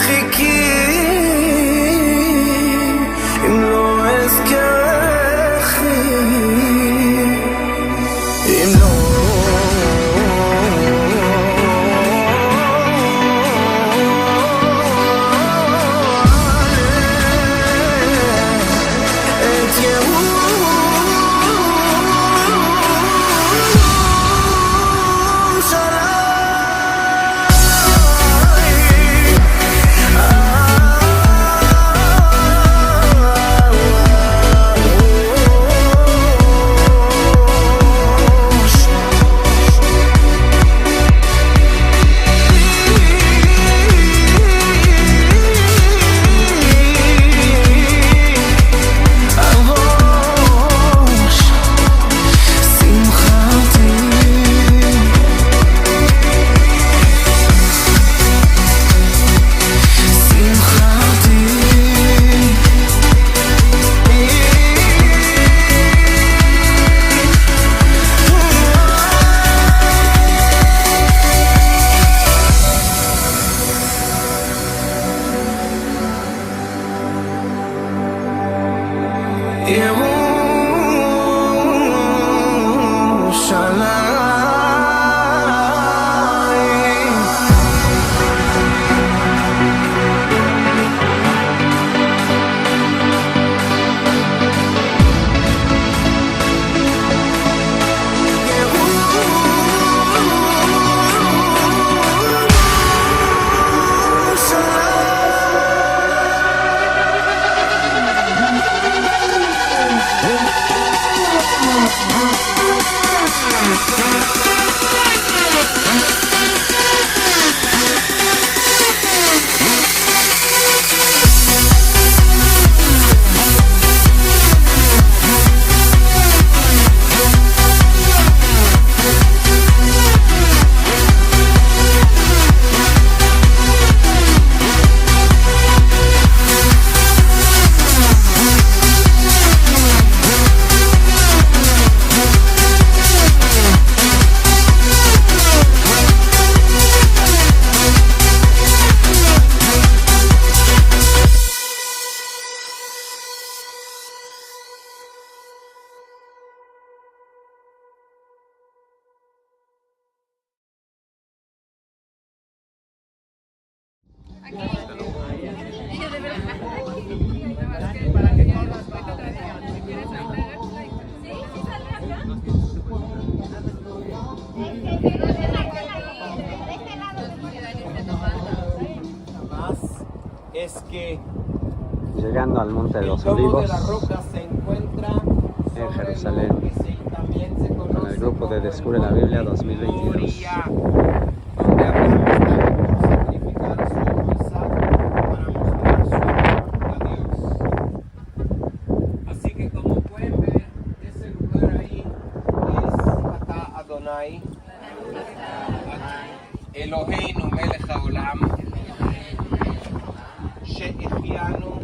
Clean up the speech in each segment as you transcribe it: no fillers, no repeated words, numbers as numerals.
חיכי אם לא אזכרכי אם לא Es que llegando al Monte de los Olivos de la roca se encuentra en Jerusalén con el grupo de Descubre la Biblia 2022. Donde hablamos de sacrificar su amistad para mostrar su amor a Dios. Así que como pueden ver, ese lugar ahí es Ata Adonai, Eloheinu Melech Haolam, שהחיינו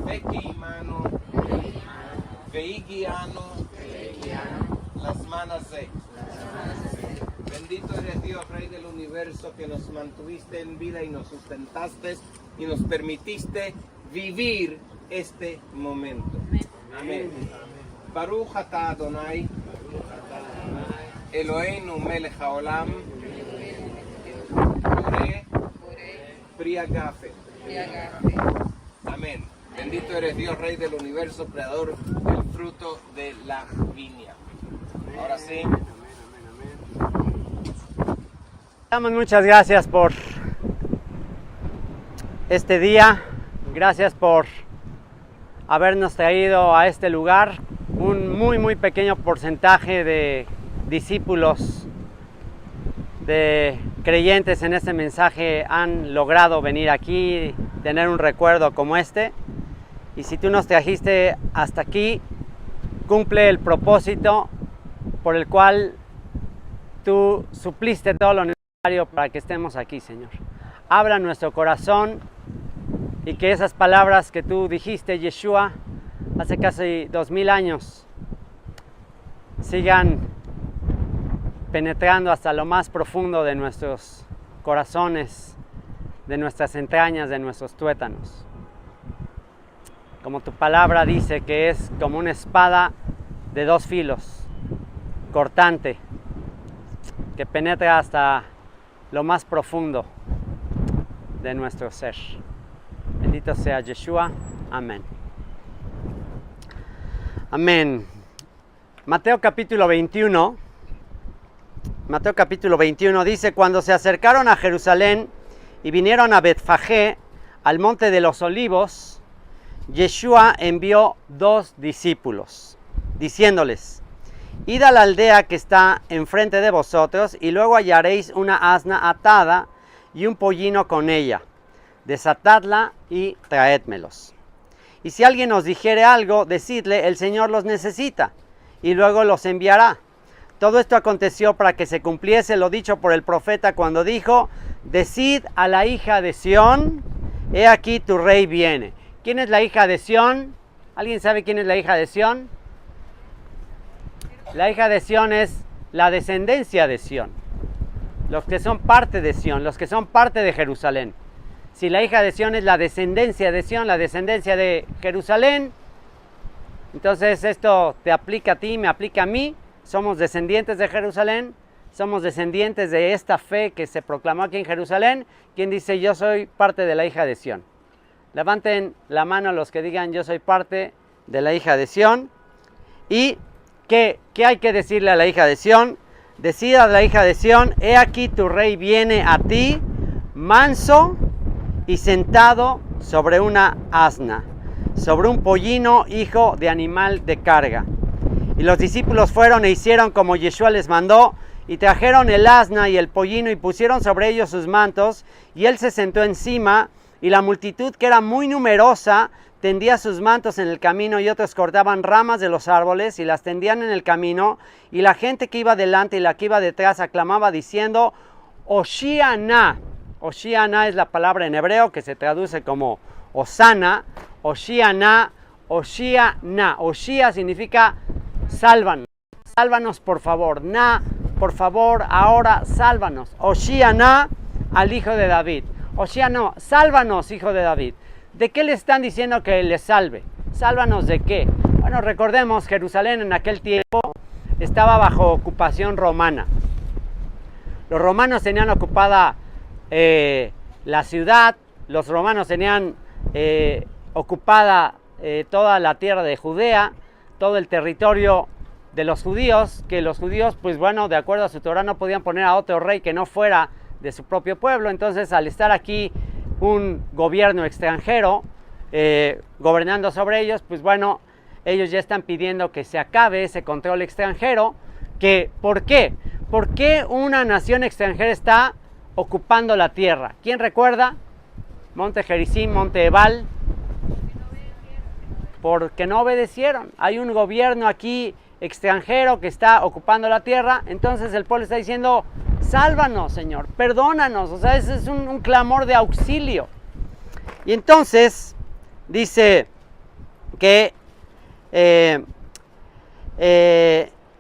וקיימנו והגיענו לזמן הזה. Bendito eres Dios, Rey del Universo, que nos mantuviste en vida y nos sustentaste y nos permitiste vivir este momento. Amén. Baruch Ata Adonai, Eloheinu Melech Haolam, Priagafe. Amén. Bendito eres Dios, Rey del Universo, creador del fruto de la viña. Ahora sí. Damos muchas gracias por este día. Gracias por habernos traído a este lugar. Un muy pequeño porcentaje de discípulos, de creyentes en este mensaje han logrado venir aquí, tener un recuerdo como este. Y si tú nos trajiste hasta aquí, cumple el propósito por el cual tú supliste todo lo necesario para que estemos aquí, Señor. Abra nuestro corazón y que esas palabras que tú dijiste, Yeshua, hace casi 2000 años, sigan penetrando hasta lo más profundo de nuestros corazones de nuestras entrañas, de nuestros tuétanos. Como tu palabra dice que es como una espada de 2 filos, cortante, que penetra hasta lo más profundo de nuestro ser. Bendito sea Yeshua. Amén. Amén. Mateo capítulo 21. Mateo capítulo 21 dice: cuando se acercaron a Jerusalén y vinieron a Betfagé, al monte de los olivos, Yeshua envió 2 discípulos, diciéndoles: id a la aldea que está enfrente de vosotros, y luego hallaréis una asna atada y un pollino con ella. Desatadla y traédmelos. Y si alguien os dijere algo, decidle: el Señor los necesita, y luego los enviará. Todo esto aconteció para que se cumpliese lo dicho por el profeta cuando dijo: decid a la hija de Sión, he aquí tu rey viene. ¿Quién es la hija de Sión? ¿Alguien sabe quién es la hija de Sión? La hija de Sión es la descendencia de Sión, los que son parte de Sión, los que son parte de Jerusalén. Si la hija de Sión es la descendencia de Sión, la descendencia de Jerusalén, entonces esto te aplica a ti, me aplica a mí. Somos descendientes de Jerusalén, somos descendientes de esta fe que se proclamó aquí en Jerusalén. ¿Quién dice yo soy parte de la hija de Sión? Levanten la mano los que digan yo soy parte de la hija de Sión. ¿Y qué hay que decirle a la hija de Sión? Decida a la hija de Sión: he aquí tu rey viene a ti, manso y sentado sobre una asna, sobre un pollino, hijo de animal de carga. Y los discípulos fueron e hicieron como Yeshua les mandó, y trajeron el asna y el pollino y pusieron sobre ellos sus mantos, y él se sentó encima, y la multitud, que era muy numerosa, tendía sus mantos en el camino, y otros cortaban ramas de los árboles y las tendían en el camino, y la gente que iba delante y la que iba detrás aclamaba diciendo: Hoshiana. Hoshiana es la palabra en hebreo que se traduce como Osana. Hoshiana, Hoshiana. Hoshia significa sálvanos. Sálvanos por favor. Na, por favor, ahora sálvanos. Hoshiana al hijo de David. Hoshiana, sálvanos, hijo de David. ¿De qué le están diciendo que le salve? ¿Sálvanos de qué? Bueno, recordemos, Jerusalén en aquel tiempo estaba bajo ocupación romana. Los romanos tenían ocupada la ciudad, los romanos tenían ocupada toda la tierra de Judea, todo el territorio de los judíos, que los judíos, pues bueno, de acuerdo a su Torah, no podían poner a otro rey que no fuera de su propio pueblo. Entonces, al estar aquí un gobierno extranjero gobernando sobre ellos, pues bueno, ellos ya están pidiendo que se acabe ese control extranjero. ¿Por qué? ¿Por qué una nación extranjera está ocupando la tierra? ¿Quién recuerda? Monte Gerizim, Monte Ebal. Porque no obedecieron. Hay un gobierno aquí extranjero que está ocupando la tierra. Entonces el pueblo está diciendo: sálvanos, Señor, perdónanos. O sea, ese es un clamor de auxilio. Y entonces dice que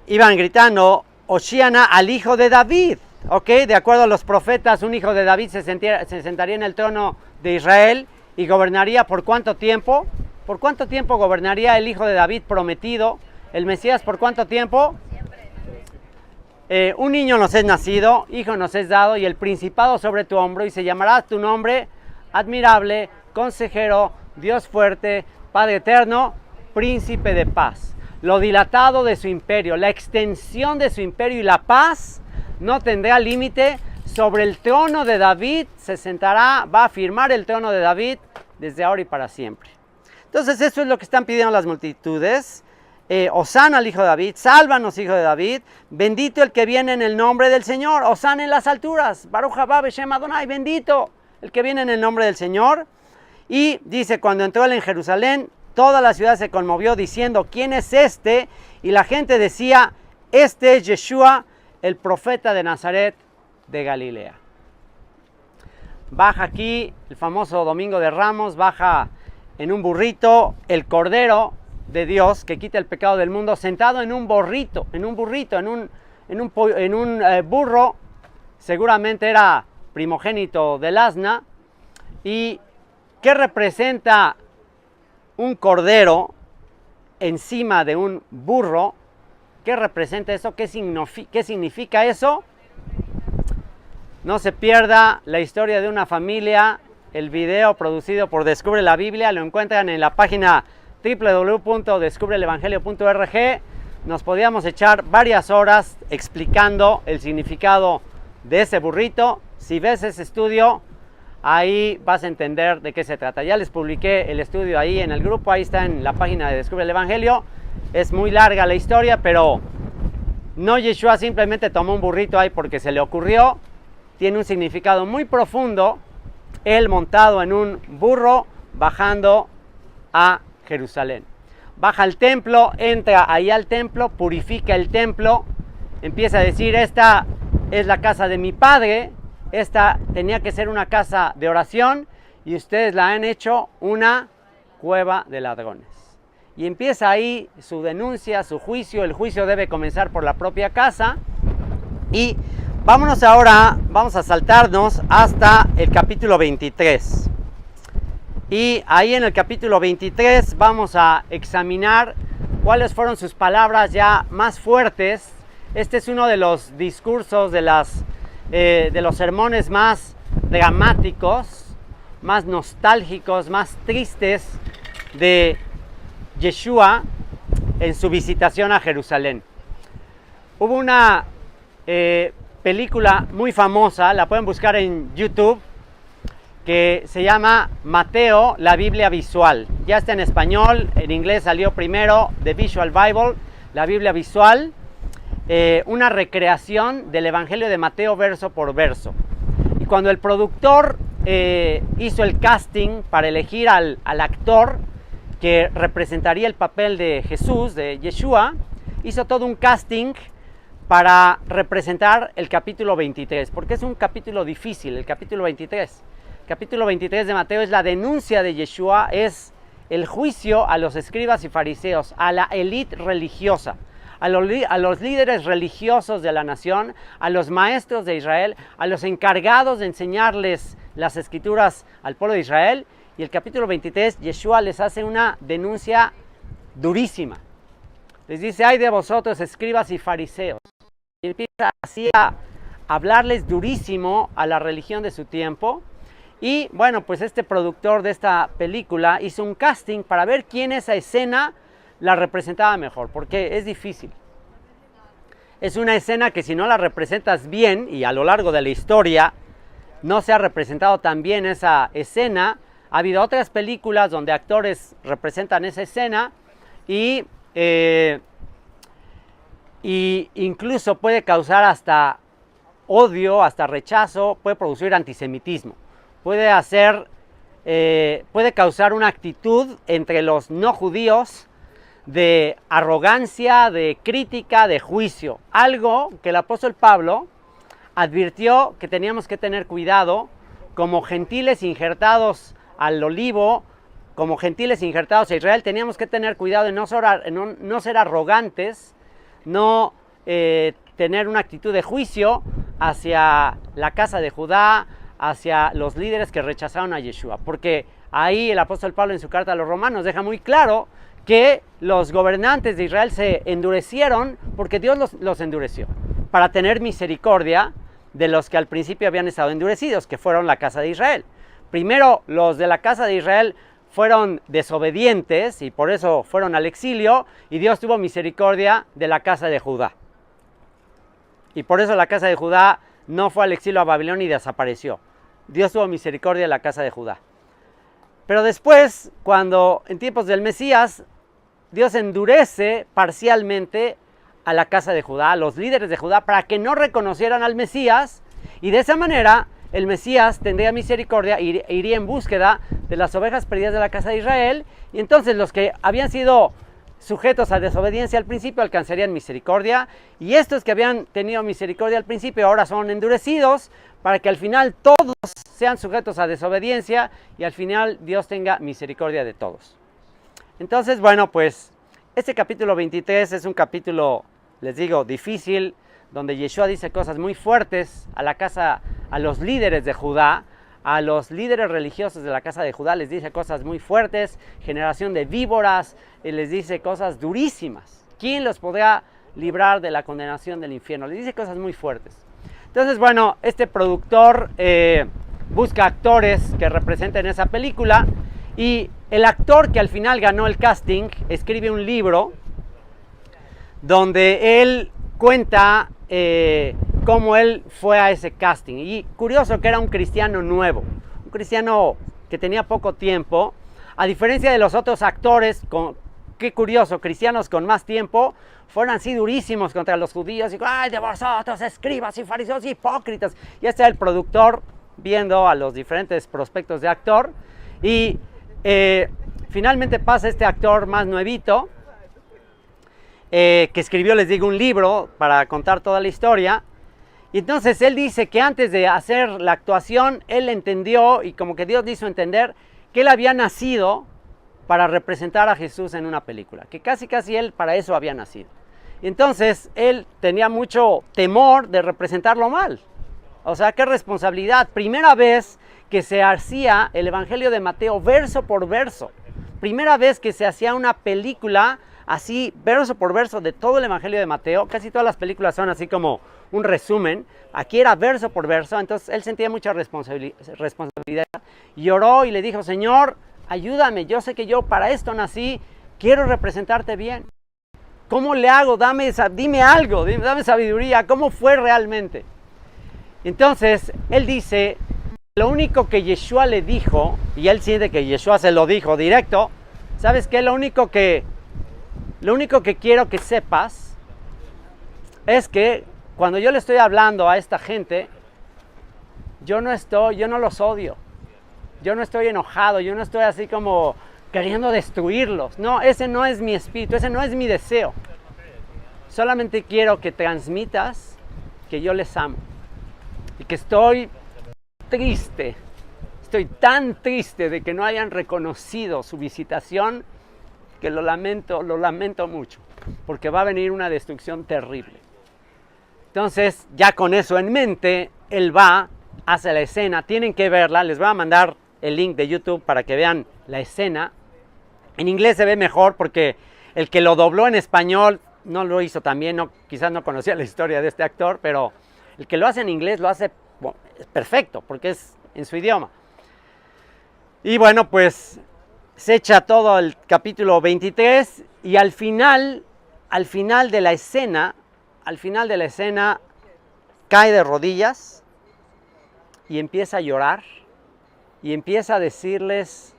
iban gritando: Hoshiana al hijo de David. ¿Ok? De acuerdo a los profetas, un hijo de David se sentaría en el trono de Israel y gobernaría ¿por cuánto tiempo? ¿Por cuánto tiempo gobernaría el hijo de David prometido? ¿El Mesías por cuánto tiempo? Un niño nos es nacido, hijo nos es dado, y el principado sobre tu hombro, y se llamará tu nombre admirable, consejero, Dios fuerte, Padre eterno, príncipe de paz. Lo dilatado de su imperio, la extensión de su imperio y la paz no tendrá límite. Sobre el trono de David se sentará, va a firmar el trono de David desde ahora y para siempre. Entonces eso es lo que están pidiendo las multitudes. Hosana al hijo de David, sálvanos, hijo de David, bendito el que viene en el nombre del Señor, Hosana en las alturas, Baruch haba Beshem Adonai, bendito el que viene en el nombre del Señor. Y dice, cuando entró él en Jerusalén, toda la ciudad se conmovió diciendo: ¿quién es este? Y la gente decía: este es Yeshua, el profeta de Nazaret de Galilea. Baja aquí el famoso Domingo de Ramos, baja en un burrito el Cordero de Dios que quita el pecado del mundo, sentado en un burrito, en un burro, seguramente era primogénito del asna, ¿Y qué representa un cordero encima de un burro? ¿Qué representa eso? ¿Qué significa eso? No se pierda la historia de una familia. El video producido por Descubre la Biblia lo encuentran en la página www.descubrelevangelio.org. Nos podíamos echar varias horas explicando el significado de ese burrito. Si ves ese estudio, ahí vas a entender de qué se trata. Ya les publiqué el estudio ahí en el grupo, ahí está en la página de Descubre el Evangelio. Es muy larga la historia, pero no Yeshua simplemente tomó un burrito ahí porque se le ocurrió. Tiene un significado muy profundo. Él montado en un burro bajando a Jerusalén. Baja al templo, entra ahí al templo, purifica el templo, empieza a decir: esta es la casa de mi padre, esta tenía que ser una casa de oración y ustedes la han hecho una cueva de ladrones. Y empieza ahí su denuncia, su juicio. El juicio debe comenzar por la propia casa. Y vámonos ahora, vamos a saltarnos hasta el capítulo 23. Y ahí en el capítulo 23 vamos a examinar cuáles fueron sus palabras ya más fuertes. Este es uno de los discursos, de los sermones más dramáticos, más nostálgicos, más tristes de Yeshua en su visitación a Jerusalén. Hubo una película muy famosa, la pueden buscar en YouTube, que se llama Mateo, la Biblia visual. Ya está en español, en inglés salió primero The Visual Bible, la Biblia visual, una recreación del Evangelio de Mateo verso por verso. Y cuando el productor hizo el casting para elegir al actor que representaría el papel de Jesús, de Yeshua, hizo todo un casting para representar el capítulo 23, porque es un capítulo difícil, el capítulo 23. El capítulo 23 de Mateo es la denuncia de Yeshua, es el juicio a los escribas y fariseos, a la élite religiosa, a los líderes religiosos de la nación, a los maestros de Israel, a los encargados de enseñarles las escrituras al pueblo de Israel. Y el capítulo 23, Yeshua les hace una denuncia durísima. Les dice: ay de vosotros, escribas y fariseos. Y empieza así a hablarles durísimo a la religión de su tiempo. Y bueno, pues este productor de esta película hizo un casting para ver quién esa escena la representaba mejor, porque es difícil. Es una escena que si no la representas bien, y a lo largo de la historia no se ha representado tan bien esa escena. Ha habido otras películas donde actores representan esa escena y incluso puede causar hasta odio, hasta rechazo, puede producir antisemitismo, puede causar una actitud entre los no judíos de arrogancia, de crítica, de juicio. Algo que el apóstol Pablo advirtió que teníamos que tener cuidado como gentiles injertados al olivo, como gentiles injertados a Israel. Teníamos que tener cuidado de no ser arrogantes, no tener una actitud de juicio hacia la casa de Judá, hacia los líderes que rechazaron a Yeshua, porque ahí el apóstol Pablo en su carta a los romanos deja muy claro que los gobernantes de Israel se endurecieron porque Dios los endureció para tener misericordia de los que al principio habían estado endurecidos, que fueron la casa de Israel. Primero, los de la casa de Israel fueron desobedientes y por eso fueron al exilio, y Dios tuvo misericordia de la casa de Judá. Y por eso la casa de Judá no fue al exilio a Babilonia y desapareció. Dios tuvo misericordia de la casa de Judá. Pero después, cuando en tiempos del Mesías, Dios endurece parcialmente a la casa de Judá, a los líderes de Judá, para que no reconocieran al Mesías, y de esa manera el Mesías tendría misericordia e iría en búsqueda de las ovejas perdidas de la casa de Israel, y entonces los que habían sido sujetos a desobediencia al principio alcanzarían misericordia, y estos que habían tenido misericordia al principio ahora son endurecidos, para que al final todos sean sujetos a desobediencia y al final Dios tenga misericordia de todos. Entonces, bueno, pues este capítulo 23 es un capítulo, les digo, difícil, donde Yeshua dice cosas muy fuertes a la casa, a los líderes de Judá, a los líderes religiosos de la casa de Judá les dice cosas muy fuertes, generación de víboras, y les dice cosas durísimas. ¿Quién los podrá librar de la condenación del infierno? Les dice cosas muy fuertes. Entonces, bueno, este productor busca actores que representen esa película, y el actor que al final ganó el casting escribe un libro donde él cuenta cómo él fue a ese casting. Y curioso que era un cristiano nuevo, un cristiano que tenía poco tiempo, a diferencia de los otros actores, qué curioso, cristianos con más tiempo, fueron así durísimos contra los judíos, y ¡ay, de vosotros, escribas y fariseos hipócritas! Y este era el productor viendo a los diferentes prospectos de actor, y finalmente pasa este actor más nuevito, que escribió, les digo, un libro para contar toda la historia. Y entonces él dice que antes de hacer la actuación, él entendió, y como que Dios le hizo entender, que él había nacido para representar a Jesús en una película, que casi él para eso había nacido. Y entonces él tenía mucho temor de representarlo mal. O sea, qué responsabilidad. Primera vez que se hacía el Evangelio de Mateo verso por verso. Primera vez que se hacía una película así, verso por verso, de todo el Evangelio de Mateo. Casi todas las películas son así como un resumen. Aquí era verso por verso. Entonces él sentía mucha responsabilidad. Y oró y le dijo: Señor, ayúdame. Yo sé que yo para esto nací. Quiero representarte bien. ¿Cómo le hago? Dime algo. Dame sabiduría. ¿Cómo fue realmente? Entonces él dice, lo único que Yeshua le dijo, y él siente que Yeshua se lo dijo directo, ¿sabes qué? Lo único que quiero que sepas es que cuando yo le estoy hablando a esta gente, yo no los odio, yo no estoy enojado, yo no estoy así como queriendo destruirlos. No, ese no es mi espíritu, ese no es mi deseo. Solamente quiero que transmitas que yo les amo y que estoy triste, estoy tan triste de que no hayan reconocido su visitación, que lo lamento mucho, porque va a venir una destrucción terrible. Entonces, ya con eso en mente, él va, hace la escena, tienen que verla, les voy a mandar el link de YouTube para que vean la escena. En inglés se ve mejor porque el que lo dobló en español no lo hizo tan bien, quizás no conocía la historia de este actor, pero el que lo hace en inglés lo hace perfecto, porque es en su idioma. Y bueno, pues se echa todo el capítulo 23 y al final de la escena, cae de rodillas y empieza a llorar y empieza a decirles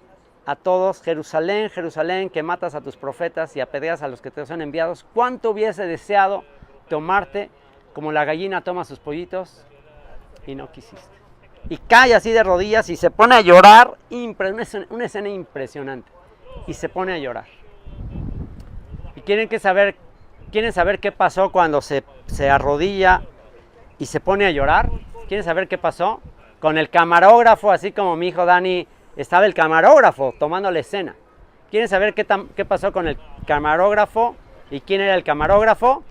a todos: Jerusalén, Jerusalén, que matas a tus profetas y apedreas a los que te son enviados, cuánto hubiese deseado tomarte como la gallina toma sus pollitos y no quisiste. Y cae así de rodillas y se pone a llorar, una escena impresionante, y se pone a llorar. ¿Y quieren saber qué pasó cuando se arrodilla y se pone a llorar? ¿Quieren saber qué pasó? Con el camarógrafo, así como mi hijo Dani, estaba el camarógrafo tomando la escena. ¿Quieren saber qué pasó con el camarógrafo y quién era el camarógrafo?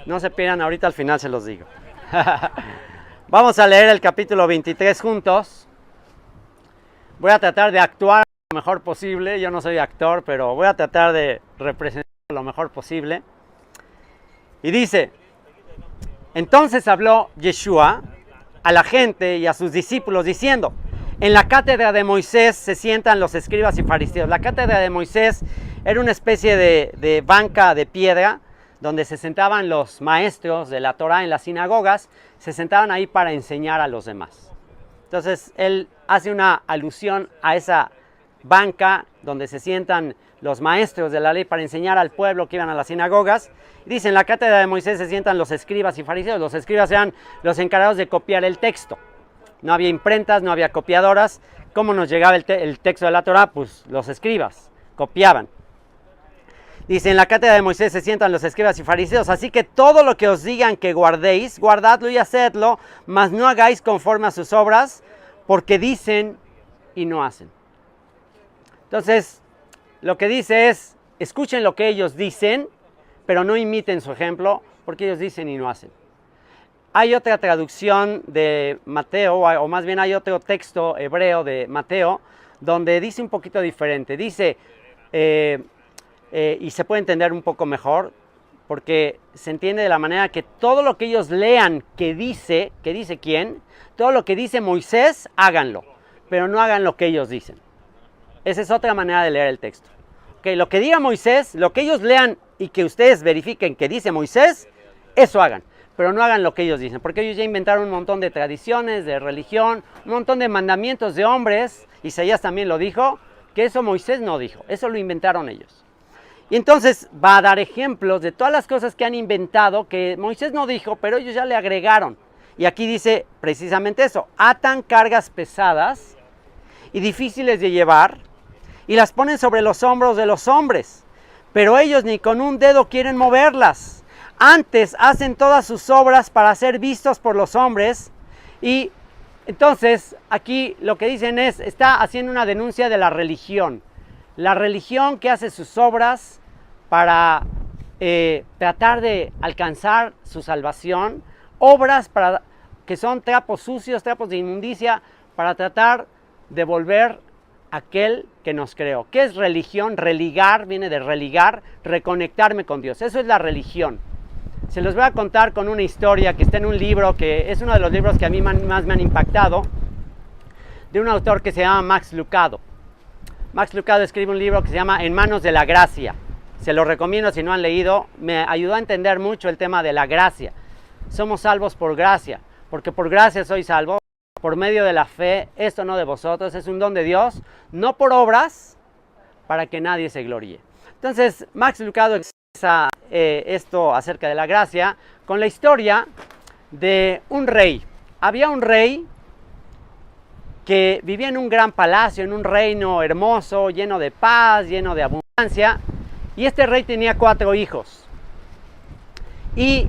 No se pierdan, ahorita al final se los digo. Vamos a leer el capítulo 23 juntos. Voy a tratar de actuar lo mejor posible. Yo no soy actor, pero voy a tratar de representar lo mejor posible. Y dice: entonces habló Yeshua a la gente y a sus discípulos diciendo: en la cátedra de Moisés se sientan los escribas y fariseos. La cátedra de Moisés era una especie de banca de piedra donde se sentaban los maestros de la Torá en las sinagogas, se sentaban ahí para enseñar a los demás. Entonces él hace una alusión a esa banca donde se sientan los maestros de la ley para enseñar al pueblo que iban a las sinagogas. Dice: en la cátedra de Moisés se sientan los escribas y fariseos. Los escribas eran los encargados de copiar el texto. No había imprentas, no había copiadoras. ¿Cómo nos llegaba el texto de la Torá? Pues los escribas copiaban. Dice: en la cátedra de Moisés se sientan los escribas y fariseos, así que todo lo que os digan que guardéis, guardadlo y hacedlo, mas no hagáis conforme a sus obras, porque dicen y no hacen. Entonces, lo que dice es: escuchen lo que ellos dicen, pero no imiten su ejemplo, porque ellos dicen y no hacen. Hay otra traducción de Mateo, o más bien hay otro texto hebreo de Mateo, donde dice un poquito diferente. Dice, y se puede entender un poco mejor, porque se entiende de la manera que todo lo que ellos lean que dice quién, todo lo que dice Moisés, háganlo, pero no hagan lo que ellos dicen. Esa es otra manera de leer el texto. Okay, lo que diga Moisés, lo que ellos lean y que ustedes verifiquen que dice Moisés, eso hagan, pero no hagan lo que ellos dicen, porque ellos ya inventaron un montón de tradiciones, de religión, un montón de mandamientos de hombres. Isaías también lo dijo, que eso Moisés no dijo, eso lo inventaron ellos. Y entonces va a dar ejemplos de todas las cosas que han inventado que Moisés no dijo, pero ellos ya le agregaron. Y aquí dice precisamente eso: atan cargas pesadas y difíciles de llevar y las ponen sobre los hombros de los hombres, pero ellos ni con un dedo quieren moverlas. Antes hacen todas sus obras para ser vistos por los hombres. Y entonces aquí lo que dicen es, está haciendo una denuncia de la religión. La religión que hace sus obras para tratar de alcanzar su salvación, obras que son trapos sucios, trapos de inmundicia, para tratar de volver a aquel que nos creó. ¿Qué es religión? Religar, viene de religar, reconectarme con Dios. Eso es la religión. Se los voy a contar con una historia que está en un libro, que es uno de los libros que a mí más me han impactado, de un autor que se llama Max Lucado. Max Lucado escribe un libro que se llama En manos de la gracia. Se lo recomiendo si no han leído. Me ayudó a entender mucho el tema de la gracia. Somos salvos por gracia, porque por gracia soy salvo, por medio de la fe. Esto no de vosotros, es un don de Dios, no por obras, para que nadie se gloríe. Entonces, Max Lucado expresa esto acerca de la gracia con la historia de un rey. Había un rey que vivía en un gran palacio, en un reino hermoso, lleno de paz, lleno de abundancia. Y este rey tenía 4 hijos. Y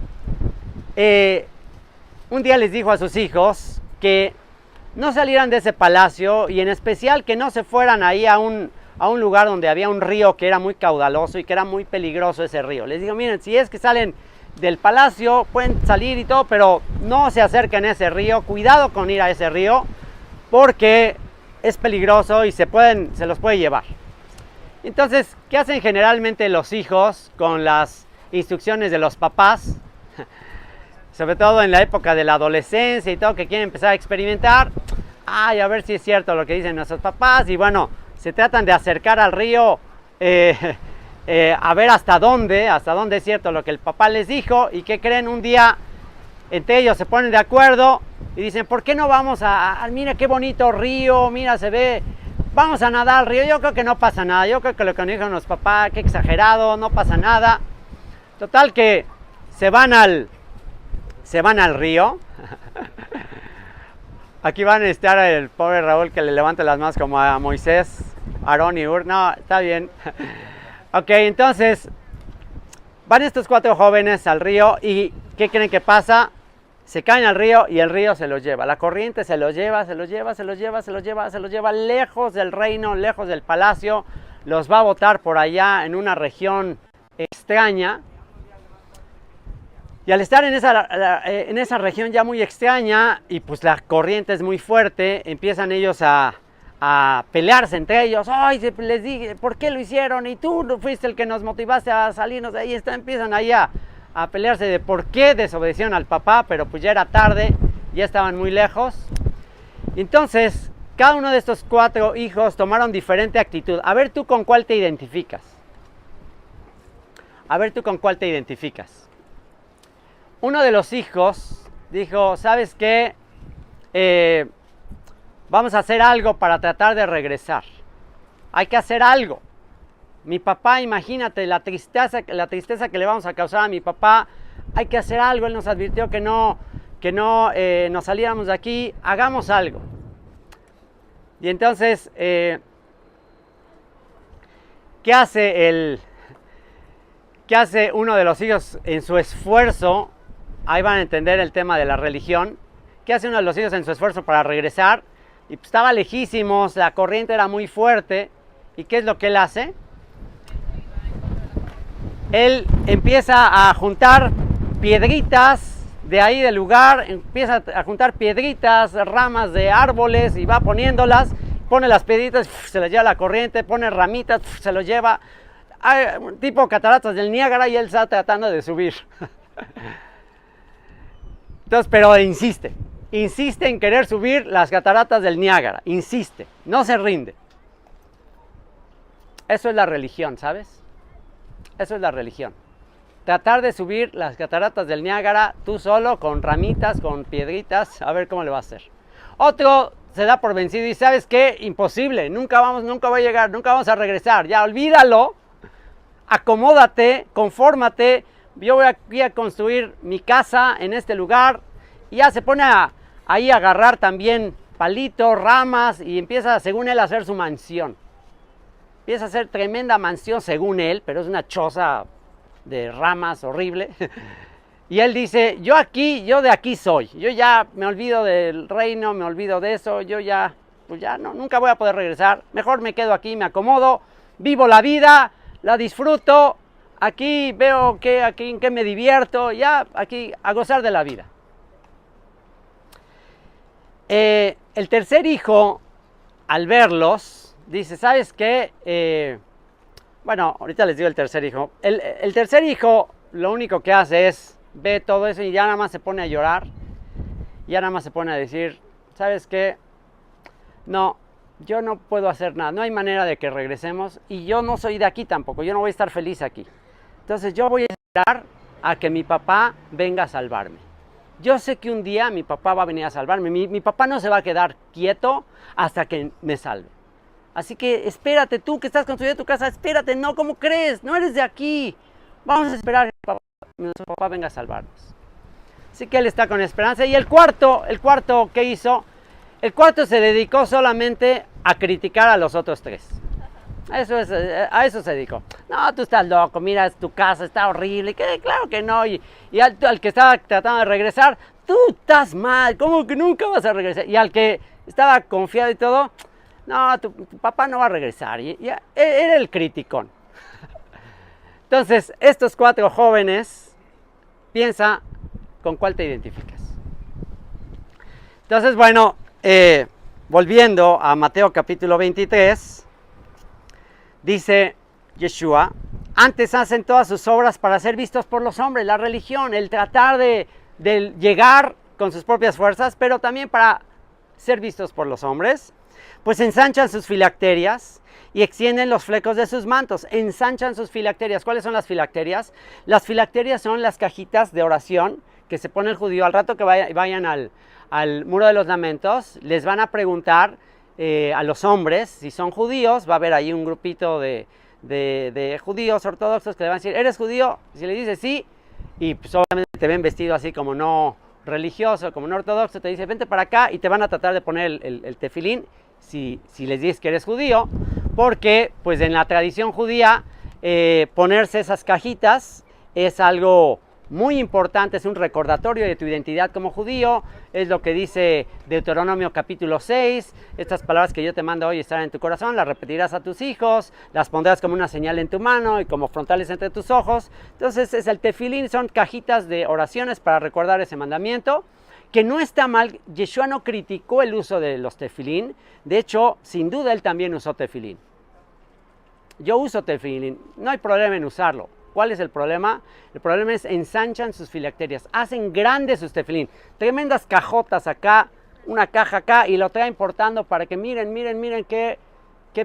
un día les dijo a sus hijos que no salieran de ese palacio, y en especial que no se fueran ahí a un lugar donde había un río que era muy caudaloso y que era muy peligroso ese río. Les digo, miren, si es que salen del palacio, pueden salir y todo, pero no se acerquen a ese río. Cuidado con ir a ese río, porque es peligroso y se los puede llevar. Entonces, ¿qué hacen generalmente los hijos con las instrucciones de los papás? Sobre todo en la época de la adolescencia y todo, que quieren empezar a experimentar. A ver si es cierto lo que dicen nuestros papás. Y bueno, se tratan de acercar al río a ver hasta dónde es cierto lo que el papá les dijo. ¿Y qué creen? Un día entre ellos se ponen de acuerdo y dicen, ¿por qué no vamos mira qué bonito río, mira se ve, vamos a nadar al río? Yo creo que no pasa nada, yo creo que lo que nos dijeron los papás, qué exagerado, no pasa nada. Total que se van al río. Aquí van a estar el pobre Raúl que le levanta las manos como a Moisés, Aarón y Ur. No, está bien. Ok, entonces van estos 4 jóvenes al río y ¿qué creen que pasa? Se caen al río y el río se los lleva. La corriente se los lleva lejos del reino, lejos del palacio. Los va a botar por allá en una región extraña. Y al estar en esa región ya muy extraña, y pues la corriente es muy fuerte, empiezan ellos a pelearse entre ellos. ¡Ay! Les dije, ¿por qué lo hicieron? Y tú no fuiste el que nos motivaste a salirnos de ahí. Empiezan ahí a pelearse de por qué desobedecieron al papá, pero pues ya era tarde, ya estaban muy lejos. Entonces, cada uno de estos 4 hijos tomaron diferente actitud. A ver tú con cuál te identificas. Uno de los hijos dijo, ¿sabes qué? Vamos a hacer algo para tratar de regresar. Hay que hacer algo. Mi papá, imagínate la tristeza que le vamos a causar a mi papá. Hay que hacer algo. Él nos advirtió que no nos saliéramos de aquí. Hagamos algo. Y entonces, ¿qué hace uno de los hijos en su esfuerzo? Ahí van a entender el tema de la religión. ¿Qué hace uno de los hijos en su esfuerzo para regresar? Y pues estaba lejísimos, la corriente era muy fuerte. ¿Y qué es lo que él hace? Él empieza a juntar piedritas de ahí del lugar, empieza a juntar piedritas, ramas de árboles y va poniéndolas, pone las piedritas, se las lleva la corriente, pone ramitas, se los lleva, tipo cataratas del Niágara, y él está tratando de subir. Entonces, pero insiste en querer subir las cataratas del Niágara, insiste, no se rinde. Eso es la religión, ¿sabes? Eso es la religión. Tratar de subir las cataratas del Niágara tú solo, con ramitas, con piedritas, a ver cómo le va a hacer. Otro se da por vencido y ¿sabes qué? Imposible, nunca va a llegar, nunca vamos a regresar, ya olvídalo, acomódate, confórmate, yo voy aquí a construir mi casa en este lugar, y ya se pone ahí a agarrar también palitos, ramas, y empieza, según él, a hacer su mansión. Empieza a hacer tremenda mansión, según él, pero es una choza de ramas horrible. Y él dice, yo de aquí soy, yo ya me olvido del reino, me olvido de eso, yo ya, pues ya no, nunca voy a poder regresar, mejor me quedo aquí, me acomodo, vivo la vida, la disfruto, aquí veo aquí en qué me divierto, ya aquí a gozar de la vida. El tercer hijo, al verlos, dice, ¿sabes qué? Bueno, ahorita les digo el tercer hijo. El tercer hijo lo único que hace es, ve todo eso y ya nada más se pone a llorar, ya nada más se pone a decir, ¿sabes qué? No, yo no puedo hacer nada, no hay manera de que regresemos, y yo no soy de aquí tampoco, yo no voy a estar feliz aquí. Entonces yo voy a esperar a que mi papá venga a salvarme. Yo sé que un día mi papá va a venir a salvarme, mi papá no se va a quedar quieto hasta que me salve. Así que espérate, tú que estás construyendo tu casa, espérate, no, ¿cómo crees? No eres de aquí. Vamos a esperar a que nuestro papá venga a salvarnos. Así que él está con esperanza. Y el cuarto, ¿qué hizo? El cuarto se dedicó solamente a criticar a los otros tres. A eso se dedicó. No, tú estás loco, mira, tu casa está horrible. Claro que no. Y al que estaba tratando de regresar, tú estás mal, ¿cómo que nunca vas a regresar? Y al que estaba confiado y todo, no, tu papá no va a regresar. Y era el criticón. Entonces, estos cuatro jóvenes, piensa con cuál te identificas. Entonces, bueno, volviendo a Mateo capítulo 23, dice Yeshua, antes hacen todas sus obras para ser vistos por los hombres, la religión, el tratar de llegar con sus propias fuerzas, pero también para ser vistos por los hombres, pues ensanchan sus filacterias y extienden los flecos de sus mantos, ensanchan sus filacterias. ¿Cuáles son las filacterias? Las filacterias son las cajitas de oración que se pone el judío. Al rato que vayan al muro de los lamentos, les van a preguntar a los hombres si son judíos. Va a haber ahí un grupito de judíos ortodoxos que le van a decir, ¿eres judío? Si le dices sí, y pues obviamente te ven vestido así como no religioso, como no ortodoxo, te dice vente para acá, y te van a tratar de poner el tefilín si les dices que eres judío, porque pues en la tradición judía ponerse esas cajitas es algo muy importante, es un recordatorio de tu identidad como judío. Es lo que dice Deuteronomio capítulo 6, estas palabras que yo te mando hoy estarán en tu corazón, las repetirás a tus hijos, las pondrás como una señal en tu mano y como frontales entre tus ojos. Entonces es el tefilín, son cajitas de oraciones para recordar ese mandamiento, que no está mal. Yeshua no criticó el uso de los tefilín, de hecho, sin duda él también usó tefilín. Yo uso tefilín, no hay problema en usarlo. ¿Cuál es el problema? El problema es ensanchan sus filacterias, hacen grandes sus tefilín, tremendas cajotas acá, una caja acá, y lo traen portando para que miren qué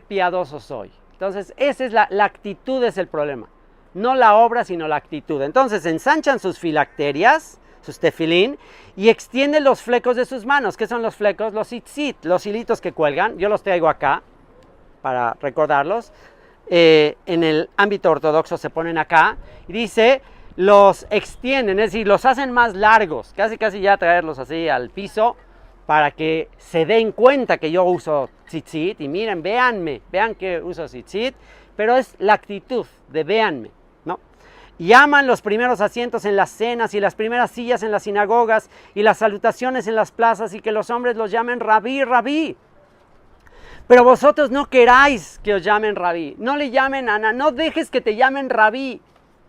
piadoso soy. Entonces esa es la actitud, es el problema, no la obra sino la actitud. Entonces ensanchan sus filacterias, sus tefilín, y extienden los flecos de sus manos. ¿Qué son los flecos? Los tzitzit, los hilitos que cuelgan. Yo los traigo acá para recordarlos. En el ámbito ortodoxo se ponen acá y dice los extienden, es decir, los hacen más largos, casi ya traerlos así al piso para que se den cuenta que yo uso tzitzit. Y miren, vean que uso tzitzit, pero es la actitud de véanme, ¿no? Y aman los primeros asientos en las cenas y las primeras sillas en las sinagogas y las salutaciones en las plazas, y que los hombres los llamen rabí, rabí. Pero vosotros no queráis que os llamen rabí. No le llamen Ana. No dejes que te llamen rabí.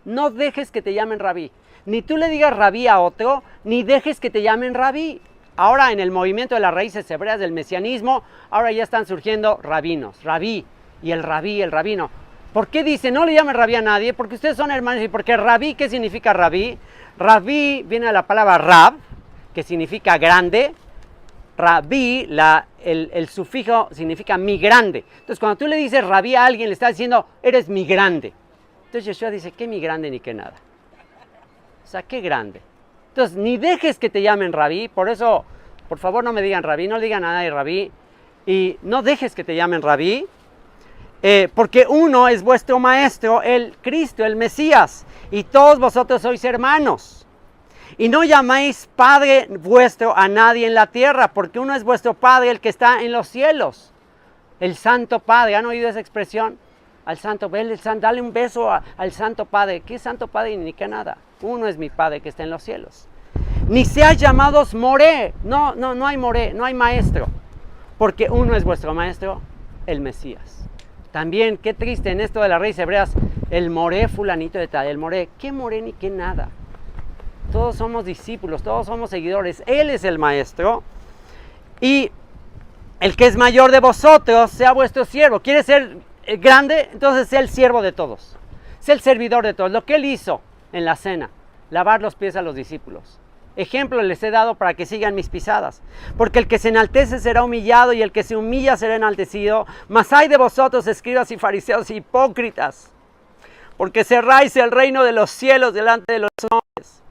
No dejes que te llamen rabí. ni tú le digas rabí a otro, ni dejes que te llamen rabí. Ahora en el movimiento de las raíces hebreas del mesianismo, ahora ya están surgiendo rabinos, rabí, y el rabino. ¿Por qué dice no le llamen rabí a nadie? Porque ustedes son hermanos. ¿Y porque rabí? ¿Qué significa rabí? Rabí viene de la palabra rab, que significa grande. Rabí, el sufijo significa mi grande. Entonces cuando tú le dices rabí a alguien, le estás diciendo eres mi grande. Entonces Yeshua dice, ¿qué mi grande ni qué nada? O sea, ¿qué grande? Entonces, ni dejes que te llamen rabí. Por eso, por favor, no me digan rabí, no le digan a nadie rabí. Y no dejes que te llamen rabí, porque uno es vuestro maestro, el Cristo, el Mesías. Y todos vosotros sois hermanos. Y no llaméis Padre vuestro a nadie en la tierra, porque uno es vuestro Padre, el que está en los cielos. El Santo Padre, ¿han oído esa expresión? Al Santo, dale un beso al Santo Padre. ¿Qué Santo Padre? Ni qué nada. Uno es mi Padre que está en los cielos. Ni seáis llamados Moré. No hay Moré, no hay maestro. Porque uno es vuestro maestro, el Mesías. También, qué triste en esto de las raíces hebreas, el Moré fulanito de tal. El Moré, ¿qué Moré ni qué nada? Todos somos discípulos, todos somos seguidores. Él es el maestro. Y el que es mayor de vosotros sea vuestro siervo. ¿Quiere ser grande? Entonces sea el siervo de todos. Sea el servidor de todos. Lo que él hizo en la cena, lavar los pies a los discípulos. Ejemplo les he dado para que sigan mis pisadas. Porque el que se enaltece será humillado y el que se humilla será enaltecido. Mas ay de vosotros, escribas y fariseos hipócritas, porque cerráis el reino de los cielos delante de los hombres.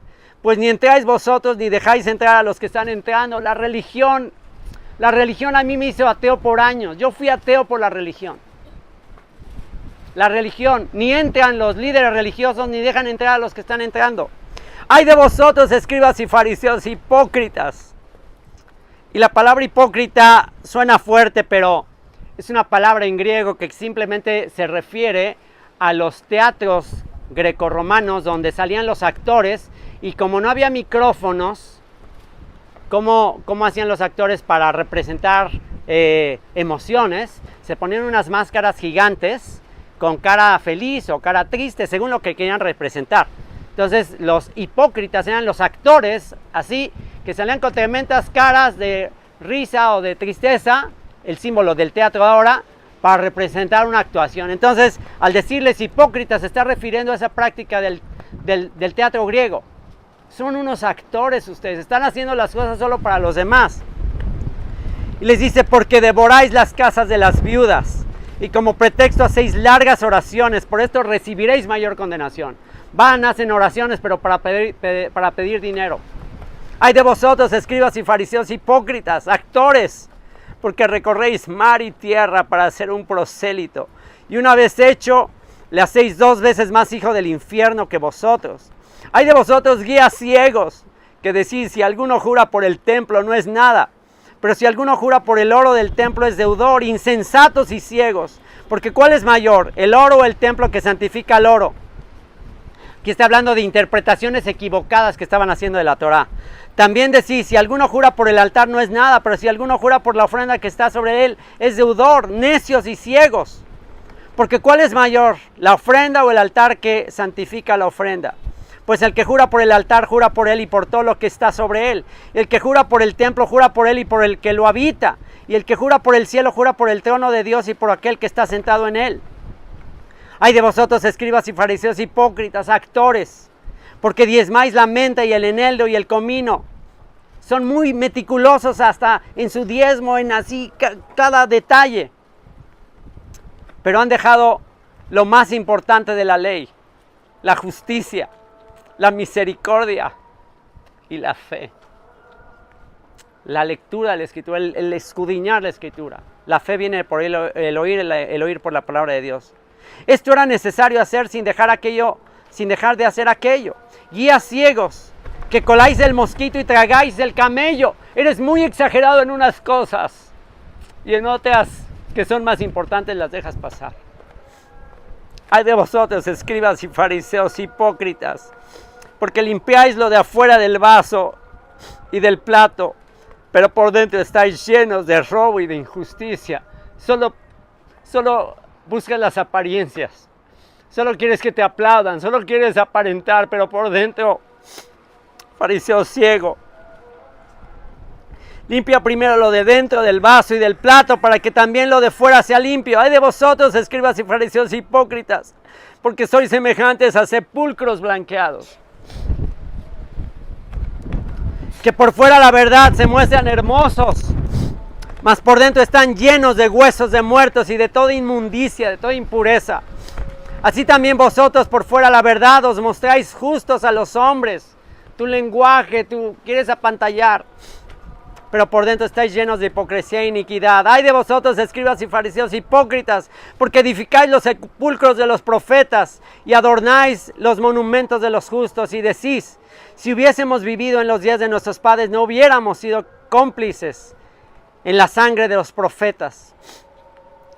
Pues ni entráis vosotros ni dejáis entrar a los que están entrando. La religión a mí me hizo ateo por años. Yo fui ateo por la religión. La religión, ni entran los líderes religiosos ni dejan entrar a los que están entrando. ¡Ay de vosotros, escribas y fariseos hipócritas! Y la palabra hipócrita suena fuerte, pero es una palabra en griego que simplemente se refiere a los teatros grecorromanos donde salían los actores y como no había micrófonos, ¿cómo hacían los actores para representar emociones? Se ponían unas máscaras gigantes con cara feliz o cara triste, según lo que querían representar. Entonces los hipócritas eran los actores, así, que salían con tremendas caras de risa o de tristeza, el símbolo del teatro ahora, para representar una actuación. Entonces, al decirles hipócritas, se está refiriendo a esa práctica del teatro griego. Son unos actores ustedes, están haciendo las cosas solo para los demás. Y les dice, porque devoráis las casas de las viudas, y como pretexto hacéis largas oraciones, por esto recibiréis mayor condenación. Hacen oraciones, pero para pedir dinero. Ay de vosotros, escribas y fariseos hipócritas, actores, porque recorréis mar y tierra para hacer un prosélito. Y una vez hecho, le hacéis 2 veces más hijo del infierno que vosotros. Ay de vosotros, guías ciegos, que decís, si alguno jura por el templo no es nada, pero si alguno jura por el oro del templo es deudor. Insensatos y ciegos, porque ¿cuál es mayor, el oro o el templo que santifica el oro? Aquí está hablando de interpretaciones equivocadas que estaban haciendo de la Torá. También decís, si alguno jura por el altar no es nada, pero si alguno jura por la ofrenda que está sobre él es deudor. Necios y ciegos, porque ¿cuál es mayor, la ofrenda o el altar que santifica la ofrenda? Pues el que jura por el altar, jura por él y por todo lo que está sobre él. El que jura por el templo, jura por él y por el que lo habita. Y el que jura por el cielo, jura por el trono de Dios y por aquel que está sentado en él. Ay de vosotros, escribas y fariseos hipócritas, actores, porque diezmáis la menta y el eneldo y el comino. Son muy meticulosos hasta en su diezmo, en así cada detalle. Pero han dejado lo más importante de la ley, la justicia, la misericordia y la fe. La lectura de la Escritura, el escudriñar la Escritura. La fe viene por el oír por la palabra de Dios. Esto era necesario hacer sin dejar de hacer aquello. Guías ciegos, que coláis el mosquito y tragáis el camello. Eres muy exagerado en unas cosas y en otras que son más importantes las dejas pasar. Ay de vosotros, escribas y fariseos hipócritas, porque limpiáis lo de afuera del vaso y del plato, pero por dentro estáis llenos de robo y de injusticia. Solo buscas las apariencias. Solo quieres que te aplaudan, solo quieres aparentar, pero por dentro Fariseo ciego. Limpia primero lo de dentro del vaso y del plato para que también lo de fuera sea limpio. Ay de vosotros, escribas y fariseos hipócritas, porque sois semejantes a sepulcros blanqueados, que por fuera la verdad se muestran hermosos, mas por dentro están llenos de huesos de muertos y de toda inmundicia, de toda impureza. Así también vosotros por fuera la verdad os mostráis justos a los hombres. Tu lenguaje, tú quieres apantallar, pero por dentro estáis llenos de hipocresía e iniquidad. Ay de vosotros, escribas y fariseos hipócritas, porque edificáis los sepulcros de los profetas y adornáis los monumentos de los justos, y decís: si hubiésemos vivido en los días de nuestros padres, no hubiéramos sido cómplices en la sangre de los profetas.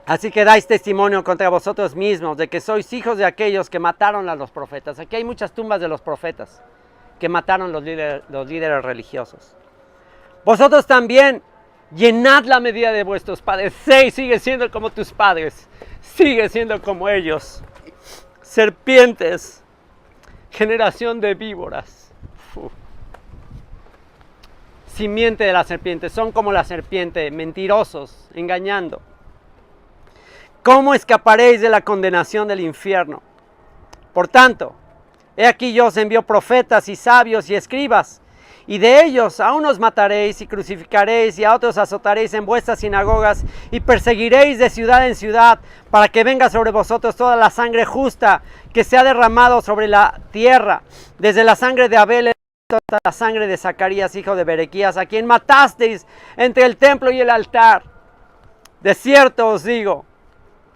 Así que dais testimonio contra vosotros mismos de que sois hijos de aquellos que mataron a los profetas. Aquí hay muchas tumbas de los profetas que mataron los líderes religiosos. Vosotros también llenad la medida de vuestros padres. Sí, sigue siendo como tus padres. Sigue siendo como ellos. Serpientes, generación de víboras. Simiente de la serpiente. Son como la serpiente, mentirosos, engañando. ¿Cómo escaparéis de la condenación del infierno? Por tanto, he aquí yo os envío profetas y sabios y escribas, y de ellos a unos mataréis y crucificaréis, y a otros azotaréis en vuestras sinagogas, y perseguiréis de ciudad en ciudad, para que venga sobre vosotros toda la sangre justa que se ha derramado sobre la tierra, desde la sangre de Abel hasta la sangre de Zacarías, hijo de Berequías, a quien matasteis entre el templo y el altar. De cierto os digo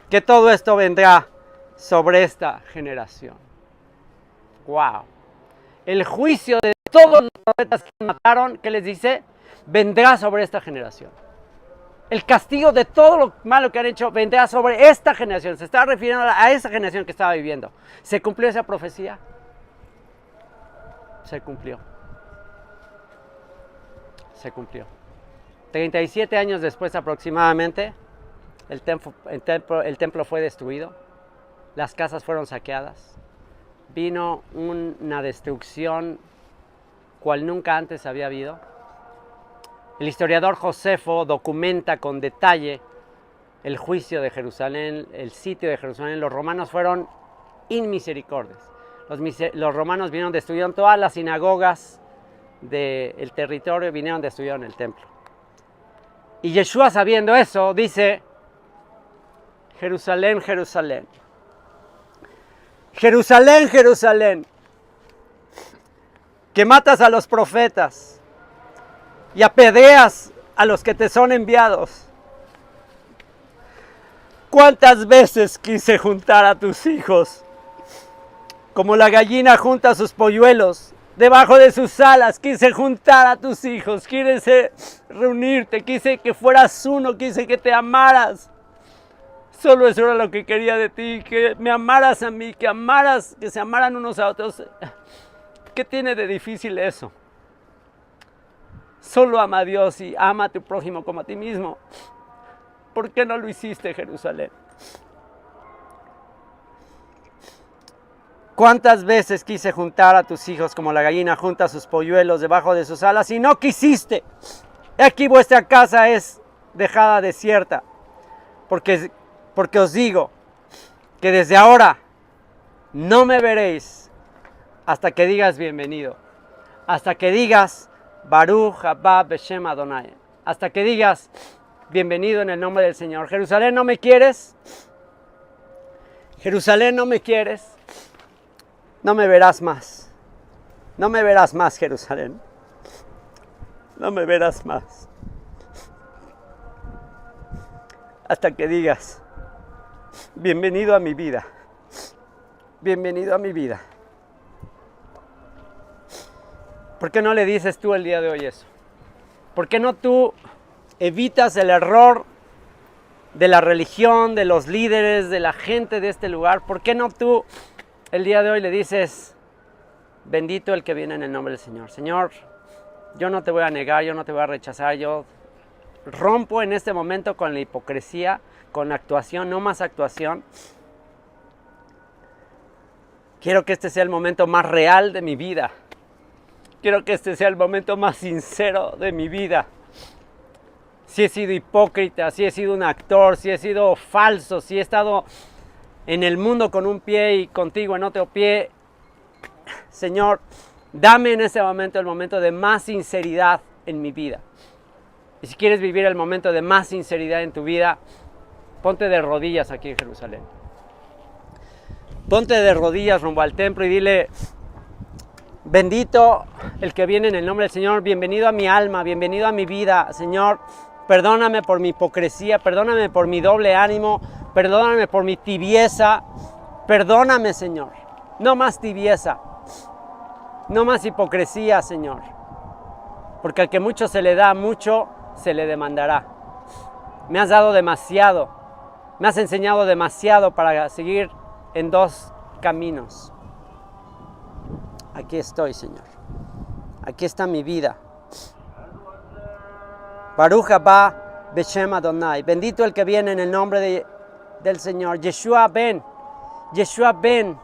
que todo esto vendrá sobre esta generación. Wow. El juicio de todos los profetas que mataron, ¿qué les dice? Vendrá sobre esta generación. El castigo de todo lo malo que han hecho vendrá sobre esta generación. Se está refiriendo a esa generación que estaba viviendo. ¿Se cumplió esa profecía? Se cumplió. Se cumplió. 37 años después aproximadamente, el templo fue destruido, las casas fueron saqueadas, vino una destrucción cual nunca antes había habido. El historiador Josefo documenta con detalle el juicio de Jerusalén, el sitio de Jerusalén. Los romanos fueron inmisericordias. Los romanos destruyeron todas las sinagogas del territorio, destruyeron el templo. Y Yeshua, sabiendo eso, dice: Jerusalén, Jerusalén, Jerusalén, Jerusalén, que matas a los profetas y apedreas a los que te son enviados. ¿Cuántas veces quise juntar a tus hijos como la gallina junta sus polluelos debajo de sus alas? Quise juntar a tus hijos, quise reunirte, quise que fueras uno, quise que te amaras. Solo eso era lo que quería de ti, que me amaras a mí, que se amaran unos a otros. ¿Qué tiene de difícil eso? Solo ama a Dios y ama a tu prójimo como a ti mismo. ¿Por qué no lo hiciste, Jerusalén? ¿Cuántas veces quise juntar a tus hijos como la gallina junta sus polluelos debajo de sus alas y no quisiste? Aquí vuestra casa es dejada desierta, porque os digo que desde ahora no me veréis hasta que digas bienvenido, hasta que digas Baruch haba Beshem Adonai, hasta que digas bienvenido en el nombre del Señor. Jerusalén, ¿no me quieres? Jerusalén, ¿no me quieres? No me verás más. No me verás más, Jerusalén. No me verás más. Hasta que digas bienvenido a mi vida. Bienvenido a mi vida. ¿Por qué no le dices tú el día de hoy eso? ¿Por qué no tú evitas el error de la religión, de los líderes, de la gente de este lugar? ¿Por qué no tú el día de hoy le dices: bendito el que viene en el nombre del Señor? Señor, yo no te voy a negar, yo no te voy a rechazar, yo rompo en este momento con la hipocresía, con actuación, no más actuación. Quiero que este sea el momento más real de mi vida. Quiero que este sea el momento más sincero de mi vida. Si he sido hipócrita, si he sido un actor, si he sido falso, si he estado en el mundo con un pie y contigo en otro pie, Señor, dame en ese momento el momento de más sinceridad en mi vida. Y si quieres vivir el momento de más sinceridad en tu vida, ponte de rodillas aquí en Jerusalén. Ponte de rodillas rumbo al templo y dile: bendito el que viene en el nombre del Señor, bienvenido a mi alma, bienvenido a mi vida, Señor. Perdóname por mi hipocresía, perdóname por mi doble ánimo, perdóname por mi tibieza. Perdóname, Señor. No más tibieza, no más hipocresía, Señor. Porque al que mucho se le da, mucho se le demandará. Me has dado demasiado, me has enseñado demasiado para seguir en dos caminos. Aquí estoy, Señor. Aquí está mi vida. Baruch haba Beshem Adonai. Bendito el que viene en el nombre del Señor. Yeshua ven. Yeshua ven.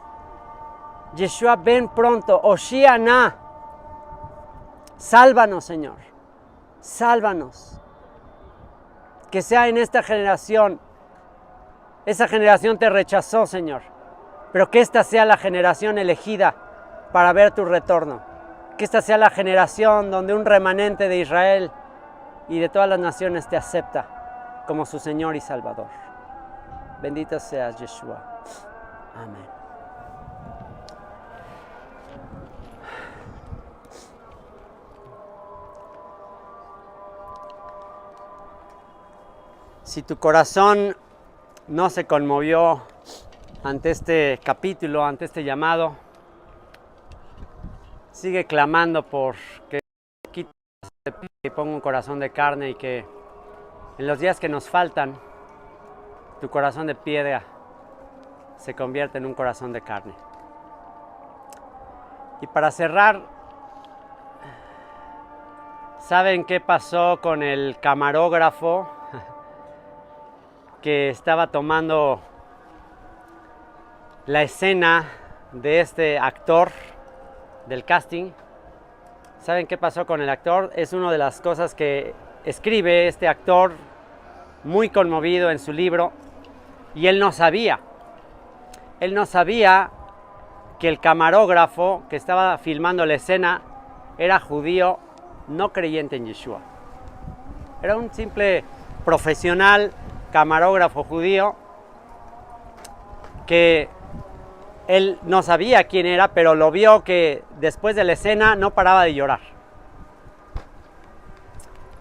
Yeshua ven pronto. Oshiana. Sálvanos, Señor. Sálvanos. Que sea en esta generación. Esa generación te rechazó, Señor. Pero que esta sea la generación elegida para ver tu retorno. Que esta sea la generación donde un remanente de Israel y de todas las naciones te acepta como su Señor y Salvador. Bendito seas, Yeshua. Amén. Si tu corazón no se conmovió ante este capítulo, ante este llamado, sigue clamando por que quite y ponga un corazón de carne, y que en los días que nos faltan, tu corazón de piedra se convierta en un corazón de carne. Y para cerrar, ¿saben qué pasó con el camarógrafo que estaba tomando la escena de este actor del casting? ¿Saben qué pasó con el actor? Es una de las cosas que escribe este actor, muy conmovido en su libro, y él no sabía que el camarógrafo que estaba filmando la escena era judío, no creyente en Yeshua. Era un simple profesional camarógrafo judío que él no sabía quién era, pero lo vio que después de la escena no paraba de llorar.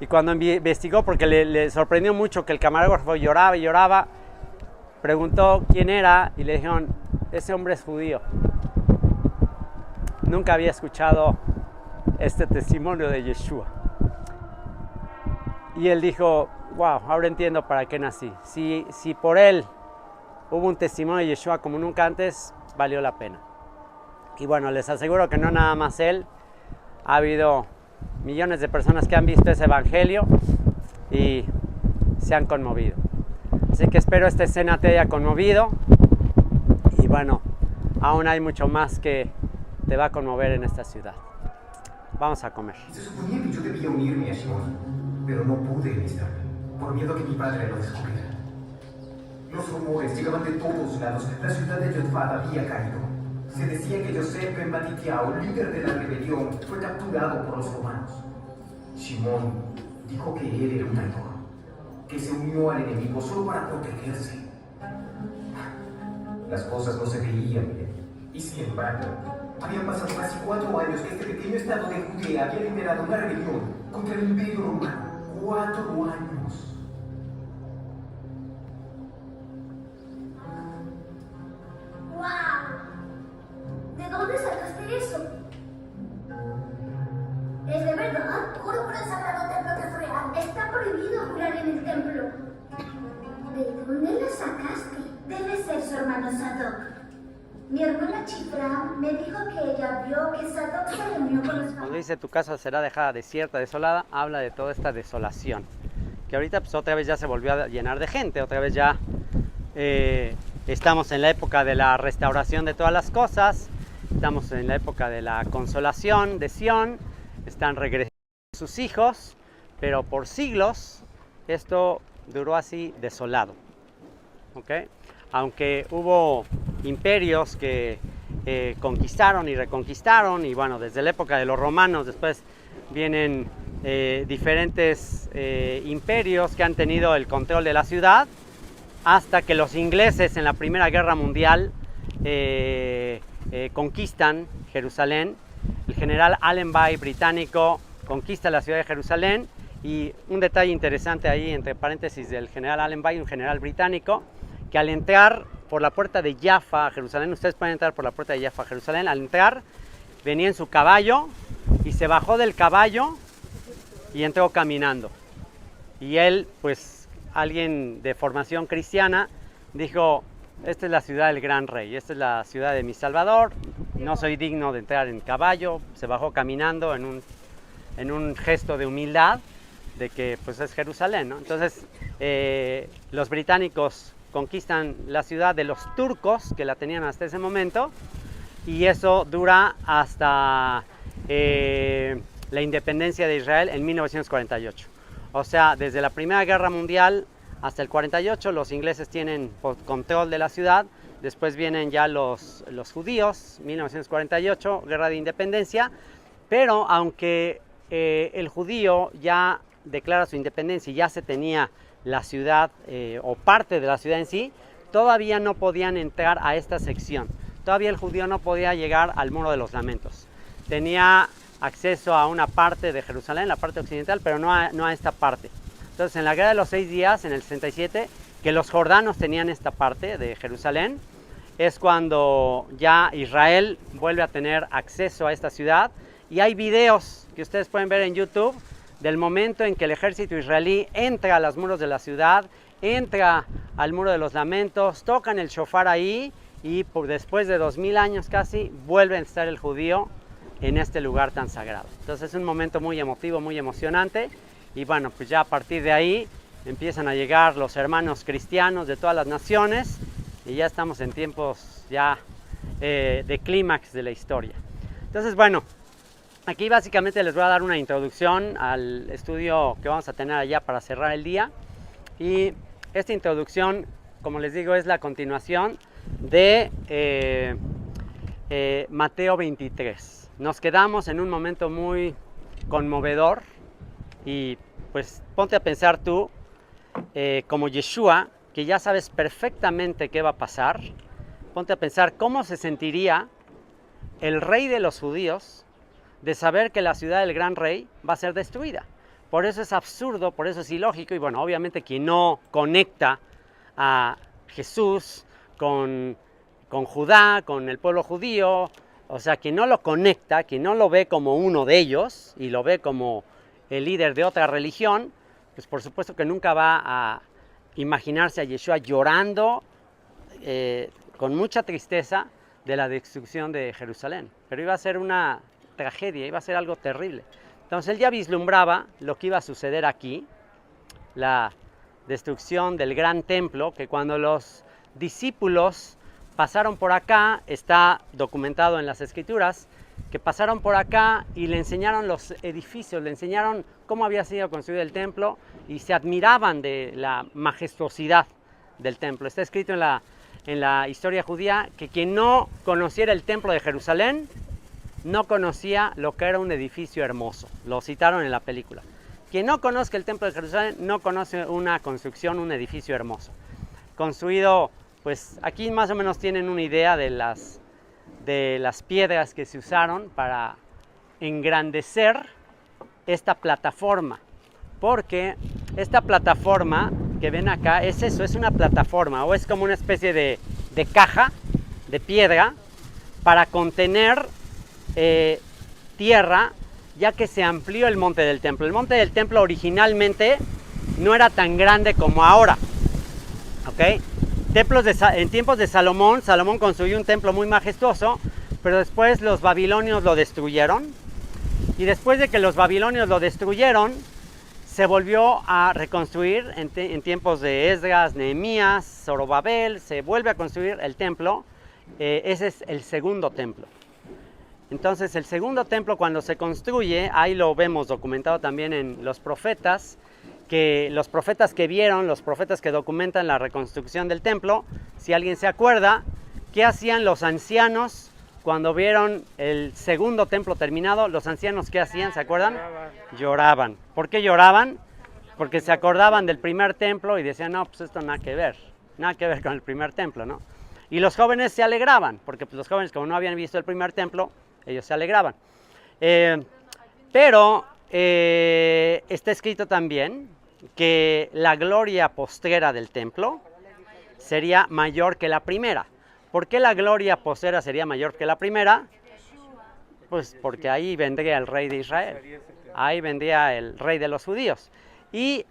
Y cuando investigó, porque le sorprendió mucho que el camarógrafo lloraba y lloraba, preguntó quién era y le dijeron: ese hombre es judío. Nunca había escuchado este testimonio de Yeshua. Y él dijo: wow, ahora entiendo para qué nací. Si por él hubo un testimonio de Yeshua como nunca antes, valió la pena. Y bueno, les aseguro que no nada más él. Ha habido millones de personas que han visto ese evangelio y se han conmovido. Así que espero esta escena te haya conmovido. Y bueno, aún hay mucho más que te va a conmover en esta ciudad. Vamos a comer. Se suponía que yo debía unirme a Shimon, pero no pude enlistarme, por miedo a que mi padre lo descubriera. Los rumores llegaban de todos lados. La ciudad de Yotfat había caído. Se decía que Yosef ben Matitiao, líder de la rebelión, fue capturado por los romanos. Shimon dijo que él era un traidor, que se unió al enemigo solo para protegerse. Las cosas no se veían bien. Y sin embargo, habían pasado casi 4 años que este pequeño estado de Judea había liderado una rebelión contra el Imperio Romano. 4 años. ¿De dónde sacaste eso? ¿Es de verdad? Juro por el sagrado templo que es real. Está prohibido jurar en el templo. ¿De dónde lo sacaste? Debe ser su hermano Sadok. Mi hermana Chifra me dijo que ella vio que Sadok se reunió con los... Cuando dice tu casa será dejada desierta, desolada, habla de toda esta desolación. Que ahorita pues otra vez ya se volvió a llenar de gente, otra vez ya estamos en la época de la restauración de todas las cosas. Estamos en la época de la consolación de Sión, están regresando sus hijos, pero por siglos esto duró así desolado. ¿Okay? Aunque hubo imperios que conquistaron y reconquistaron, y bueno, desde la época de los romanos después vienen diferentes imperios que han tenido el control de la ciudad, hasta que los ingleses en la Primera Guerra Mundial conquistan Jerusalén. El general Allenby británico conquista la ciudad de Jerusalén, y un detalle interesante ahí, entre paréntesis, del general Allenby, un general británico, que al entrar por la puerta de Jaffa a Jerusalén, ustedes pueden entrar por la puerta de Jaffa a Jerusalén, al entrar venía en su caballo y se bajó del caballo y entró caminando. Y él, pues alguien de formación cristiana, dijo: esta es la ciudad del gran rey, esta es la ciudad de mi Salvador, no soy digno de entrar en caballo. Se bajó caminando en un gesto de humildad, de que pues es Jerusalén, ¿no? Entonces los británicos conquistan la ciudad de los turcos, que la tenían hasta ese momento, y eso dura hasta la independencia de Israel en 1948. O sea, desde la Primera Guerra Mundial hasta el 48 los ingleses tienen control de la ciudad. Después vienen ya los judíos, 1948, Guerra de Independencia. Pero aunque el judío ya declara su independencia y ya se tenía la ciudad o parte de la ciudad en sí, todavía no podían entrar a esta sección. Todavía el judío no podía llegar al Muro de los Lamentos. Tenía acceso a una parte de Jerusalén, la parte occidental, pero no a esta parte. Entonces, en la Guerra de los 6 días, en el 67, que los jordanos tenían esta parte de Jerusalén, es cuando ya Israel vuelve a tener acceso a esta ciudad. Y hay videos que ustedes pueden ver en YouTube del momento en que el ejército israelí entra a los muros de la ciudad, entra al Muro de los Lamentos, tocan el shofar ahí, y después de 2000 años casi vuelve a estar el judío en este lugar tan sagrado. Entonces es un momento muy emotivo, muy emocionante. Y bueno, pues ya a partir de ahí empiezan a llegar los hermanos cristianos de todas las naciones, y ya estamos en tiempos ya de clímax de la historia. Entonces, bueno, aquí básicamente les voy a dar una introducción al estudio que vamos a tener allá para cerrar el día. Y esta introducción, como les digo, es la continuación de Mateo 23. Nos quedamos en un momento muy conmovedor, y pues ponte a pensar tú, como Yeshua, que ya sabes perfectamente qué va a pasar. Ponte a pensar cómo se sentiría el rey de los judíos de saber que la ciudad del gran rey va a ser destruida. Por eso es absurdo, por eso es ilógico. Y bueno, obviamente quien no conecta a Jesús con Judá, con el pueblo judío, o sea, quien no lo conecta, quien no lo ve como uno de ellos y lo ve como el líder de otra religión, pues por supuesto que nunca va a imaginarse a Yeshua llorando con mucha tristeza de la destrucción de Jerusalén. Pero iba a ser una tragedia, iba a ser algo terrible. Entonces él ya vislumbraba lo que iba a suceder aquí, la destrucción del gran templo, que cuando los discípulos pasaron por acá, está documentado en las Escrituras, que pasaron por acá y le enseñaron los edificios, le enseñaron cómo había sido construido el templo, y se admiraban de la majestuosidad del templo. Está escrito en la historia judía que quien no conociera el templo de Jerusalén no conocía lo que era un edificio hermoso. Lo citaron en la película. Quien no conozca el templo de Jerusalén no conoce una construcción, un edificio hermoso. Construido, pues aquí más o menos tienen una idea de las piedras que se usaron para engrandecer esta plataforma, porque esta plataforma que ven acá es eso, es una plataforma, o es como una especie de caja de piedra para contener tierra, ya que se amplió el monte del templo. El monte del templo originalmente no era tan grande como ahora, ¿ok? En tiempos de Salomón construyó un templo muy majestuoso, pero después los babilonios lo destruyeron, y después de que los babilonios lo destruyeron, se volvió a reconstruir en tiempos de Esdras, Nehemías, Zorobabel, se vuelve a construir el templo. Ese es el segundo templo. Entonces el segundo templo cuando se construye, ahí lo vemos documentado también en los profetas, que los profetas que vieron, los profetas que documentan la reconstrucción del templo, si alguien se acuerda, ¿qué hacían los ancianos cuando vieron el segundo templo terminado? Los ancianos, ¿qué hacían? ¿Se acuerdan? Lloraban. ¿Por qué lloraban? Porque se acordaban del primer templo y decían, no, pues esto nada que ver con el primer templo, ¿no? Y los jóvenes se alegraban, porque pues, los jóvenes como no habían visto el primer templo, ellos se alegraban. Pero está escrito también que la gloria postrera del templo sería mayor que la primera. ¿Por qué la gloria postrera sería mayor que la primera? Pues porque ahí vendría el rey de Israel, ahí vendría el rey de los judíos. Y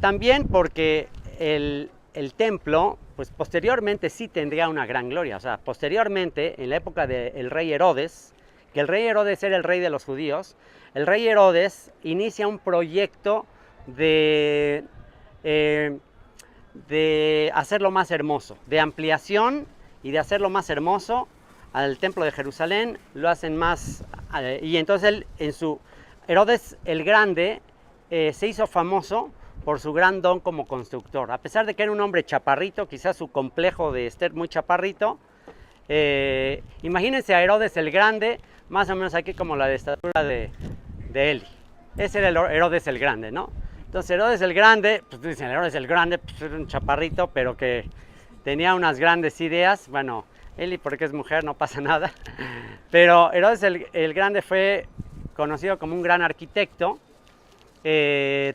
también porque el templo, pues posteriormente sí tendría una gran gloria. O sea, posteriormente, en la época del rey Herodes, que el rey Herodes era el rey de los judíos, el rey Herodes inicia un proyecto de hacerlo más hermoso, de ampliación y de hacerlo más hermoso al templo de Jerusalén, lo hacen más, y entonces Herodes el Grande se hizo famoso por su gran don como constructor. A pesar de que era un hombre chaparrito, quizás su complejo de ser muy chaparrito, imagínense a Herodes el Grande, más o menos aquí como la de estatura de Eli. Ese era el Herodes el Grande, ¿no? Entonces Herodes el Grande, pues dicen Herodes el Grande, pues era un chaparrito, pero que tenía unas grandes ideas. Bueno, Eli porque es mujer no pasa nada, pero Herodes el Grande fue conocido como un gran arquitecto.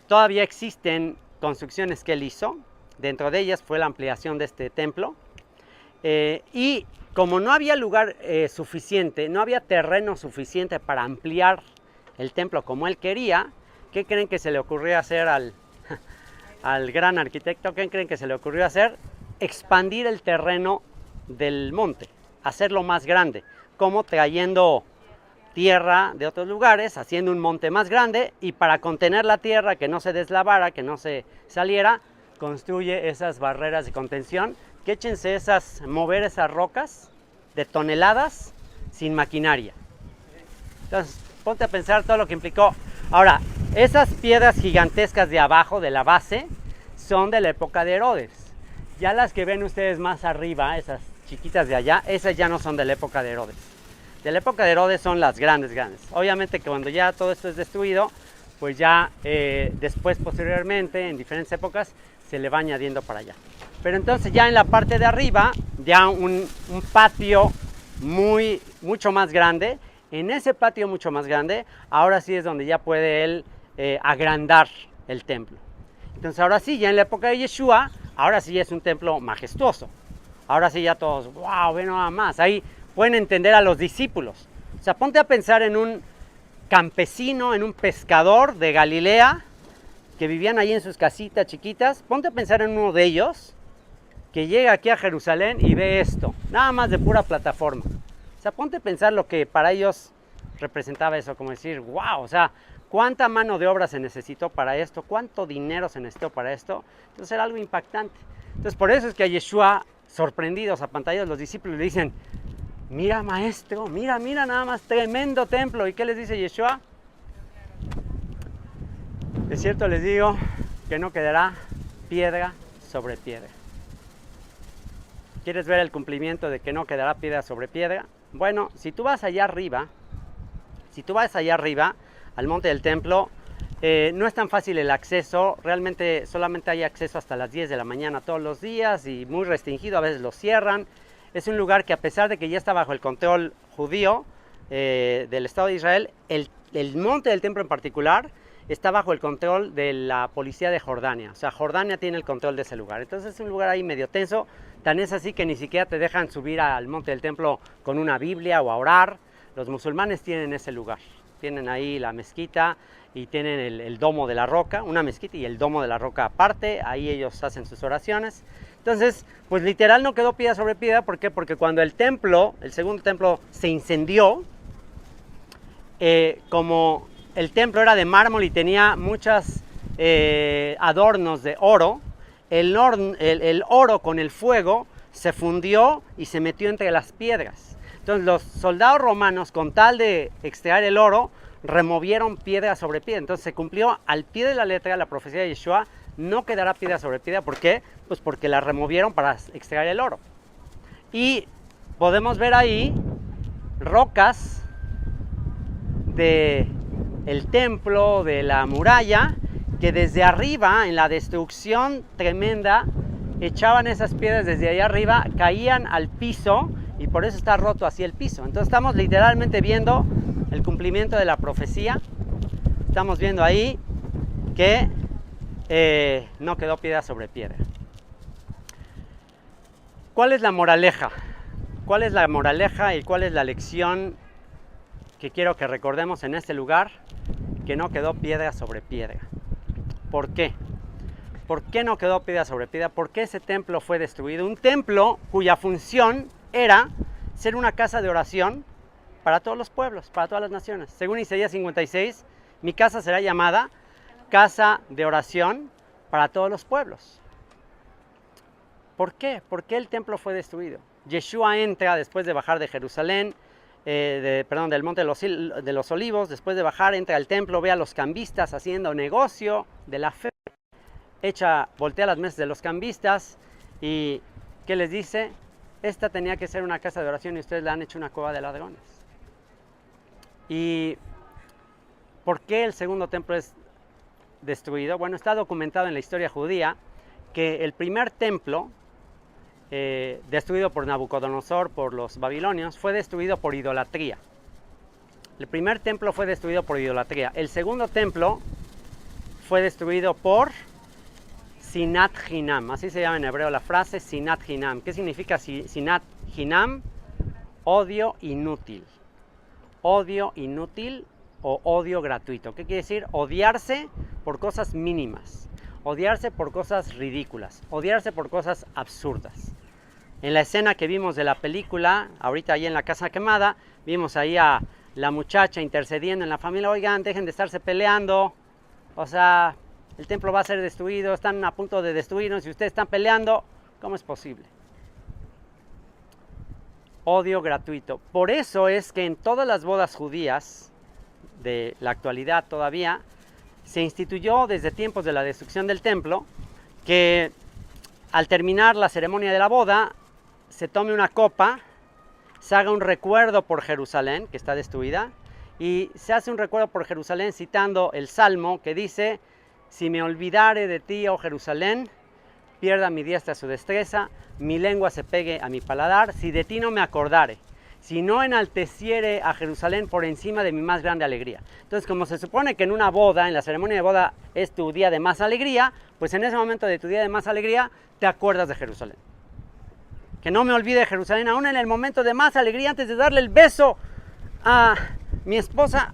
Todavía existen construcciones que él hizo, dentro de ellas fue la ampliación de este templo, y como no había lugar suficiente, no había terreno suficiente para ampliar el templo como él quería, ¿qué creen que se le ocurrió hacer al gran arquitecto? ¿Qué creen que se le ocurrió hacer? Expandir el terreno del monte, hacerlo más grande, como trayendo tierra de otros lugares, haciendo un monte más grande, y para contener la tierra, que no se deslavara, que no se saliera, construye esas barreras de contención, que échense mover esas rocas de toneladas sin maquinaria. Entonces, ponte a pensar todo lo que implicó. Ahora, esas piedras gigantescas de abajo, de la base, son de la época de Herodes. Ya las que ven ustedes más arriba, esas chiquitas de allá, esas ya no son de la época de Herodes. De la época de Herodes son las grandes. Obviamente que cuando ya todo esto es destruido, pues ya después, posteriormente, en diferentes épocas, se le va añadiendo para allá. Pero entonces ya en la parte de arriba, ya un patio mucho más grande. En ese patio mucho más grande, ahora sí es donde ya puede él agrandar el templo. Entonces ahora sí, ya en la época de Yeshua, ahora sí es un templo majestuoso. Ahora sí ya todos, wow, ve nada más. Ahí pueden entender a los discípulos. O sea, ponte a pensar en un campesino, en un pescador de Galilea, que vivían ahí en sus casitas chiquitas. Ponte a pensar en uno de ellos, que llega aquí a Jerusalén y ve esto, nada más de pura plataforma. O sea, ponte a pensar lo que para ellos representaba eso, como decir, wow, o sea, cuánta mano de obra se necesitó para esto, cuánto dinero se necesitó para esto. Entonces era algo impactante. Entonces por eso es que a Yeshua, sorprendidos, apantallados, los discípulos le dicen, mira maestro, mira nada más, tremendo templo. ¿Y qué les dice Yeshua? De cierto les digo que no quedará piedra sobre piedra. ¿Quieres ver el cumplimiento de que no quedará piedra sobre piedra? Bueno, si tú vas allá arriba al monte del templo, no es tan fácil el acceso. Realmente solamente hay acceso hasta las 10 de la mañana todos los días y muy restringido, a veces lo cierran. Es un lugar que, a pesar de que ya está bajo el control judío del Estado de Israel, el monte del templo en particular está bajo el control de la policía de Jordania. O sea, Jordania tiene el control de ese lugar. Entonces es un lugar ahí medio tenso. Tan es así que ni siquiera te dejan subir al monte del templo con una Biblia o a orar. Los musulmanes tienen ese lugar. Tienen ahí la mezquita y tienen el domo de la roca, una mezquita y el domo de la roca aparte. Ahí ellos hacen sus oraciones. Entonces, pues literal no quedó piedra sobre piedra. ¿Por qué? Porque cuando el segundo templo se incendió, como el templo era de mármol y tenía muchos adornos de oro, el oro con el fuego se fundió y se metió entre las piedras. Entonces los soldados romanos, con tal de extraer el oro, removieron piedra sobre piedra. Entonces se cumplió al pie de la letra la profecía de Yeshua, no quedará piedra sobre piedra. ¿Por qué? Pues porque la removieron para extraer el oro. Y podemos ver ahí rocas del templo, de la muralla, que desde arriba, en la destrucción tremenda, echaban esas piedras desde allá arriba, caían al piso y por eso está roto así el piso. Entonces estamos literalmente viendo el cumplimiento de la profecía. Estamos viendo ahí que no quedó piedra sobre piedra. ¿Cuál es la moraleja? ¿Cuál es la moraleja y cuál es la lección que quiero que recordemos en este lugar? Que no quedó piedra sobre piedra. ¿Por qué? ¿Por qué no quedó piedra sobre piedra? ¿Por qué ese templo fue destruido? Un templo cuya función era ser una casa de oración para todos los pueblos, para todas las naciones. Según Isaías 56, mi casa será llamada casa de oración para todos los pueblos. ¿Por qué? ¿Por qué el templo fue destruido? Yeshua entra después de bajar de Jerusalén, del Monte de los Olivos, después de bajar, entra al templo, ve a los cambistas haciendo negocio de la fe, voltea las mesas de los cambistas y ¿qué les dice? Esta tenía que ser una casa de oración y ustedes la han hecho una cueva de ladrones. ¿Y por qué el segundo templo es destruido? Bueno, está documentado en la historia judía que el primer templo destruido por Nabucodonosor, por los babilonios, fue destruido por idolatría. El primer templo fue destruido por idolatría. El segundo templo fue destruido por Sinat Hinam. Así se llama en hebreo la frase Sinat Hinam. ¿Qué significa Sinat Hinam? Odio inútil. Odio inútil o odio gratuito. ¿Qué quiere decir? Odiarse por cosas mínimas. Odiarse por cosas ridículas. Odiarse por cosas absurdas. En la escena que vimos de la película, ahorita ahí en la casa quemada, vimos ahí a la muchacha intercediendo en la familia. Oigan, dejen de estarse peleando. O sea, el templo va a ser destruido, están a punto de destruirnos y ustedes están peleando. ¿Cómo es posible? Odio gratuito. Por eso es que en todas las bodas judías de la actualidad todavía, se instituyó desde tiempos de la destrucción del templo que al terminar la ceremonia de la boda se tome una copa, se haga un recuerdo por Jerusalén, que está destruida, y se hace un recuerdo por Jerusalén citando el Salmo que dice: si me olvidare de ti, oh Jerusalén, pierda mi diestra su destreza, mi lengua se pegue a mi paladar, si de ti no me acordare, si no enalteciere a Jerusalén por encima de mi más grande alegría. Entonces, como se supone que en una boda, en la ceremonia de boda, es tu día de más alegría, pues en ese momento de tu día de más alegría, te acuerdas de Jerusalén. Que no me olvide de Jerusalén, aún en el momento de más alegría, antes de darle el beso a mi esposa,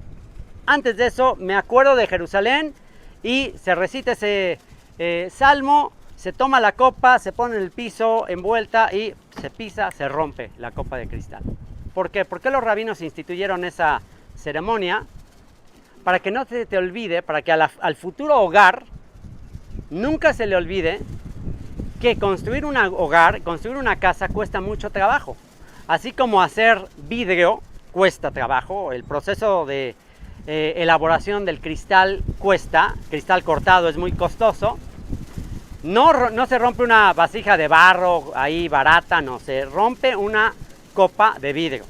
antes de eso me acuerdo de Jerusalén y se recita ese salmo, se toma la copa, se pone en el piso envuelta y se pisa, se rompe la copa de cristal. ¿Por qué? ¿Por qué los rabinos instituyeron esa ceremonia? Para que no se te olvide, para que al futuro hogar nunca se le olvide que construir un hogar, construir una casa cuesta mucho trabajo. Así como hacer vidrio cuesta trabajo, el proceso de elaboración del cristal cuesta, cristal cortado es muy costoso. No se rompe una vasija de barro ahí barata, no, se rompe una copa de vidrio,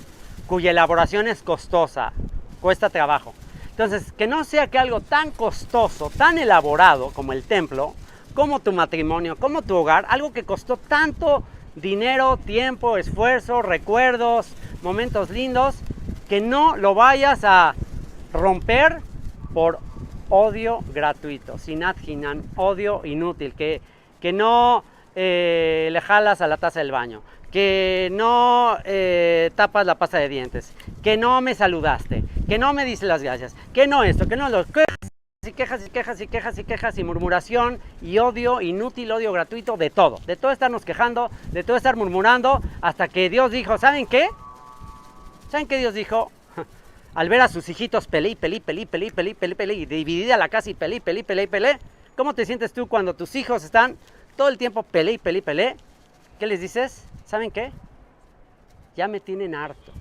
cuya elaboración es costosa, cuesta trabajo. Entonces, que no sea que algo tan costoso, tan elaborado como el templo, como tu matrimonio, como tu hogar, algo que costó tanto dinero, tiempo, esfuerzo, recuerdos, momentos lindos, que no lo vayas a romper por odio gratuito, sinat hinam, odio inútil, que no le jalas a la taza del baño, que no tapas la pasta de dientes, que no me saludaste, que no me dices las gracias, que no esto, que no lo... Y quejas y quejas y quejas y quejas y murmuración y odio inútil, odio gratuito, de todo estarnos quejando, de todo estar murmurando, hasta que Dios dijo, ¿saben qué? ¿Saben qué Dios dijo? Al ver a sus hijitos pelé, y dividida la casa y pelé. ¿Cómo te sientes tú cuando tus hijos están todo el tiempo pelé? ¿Qué les dices? ¿Saben qué? Ya me tienen harto.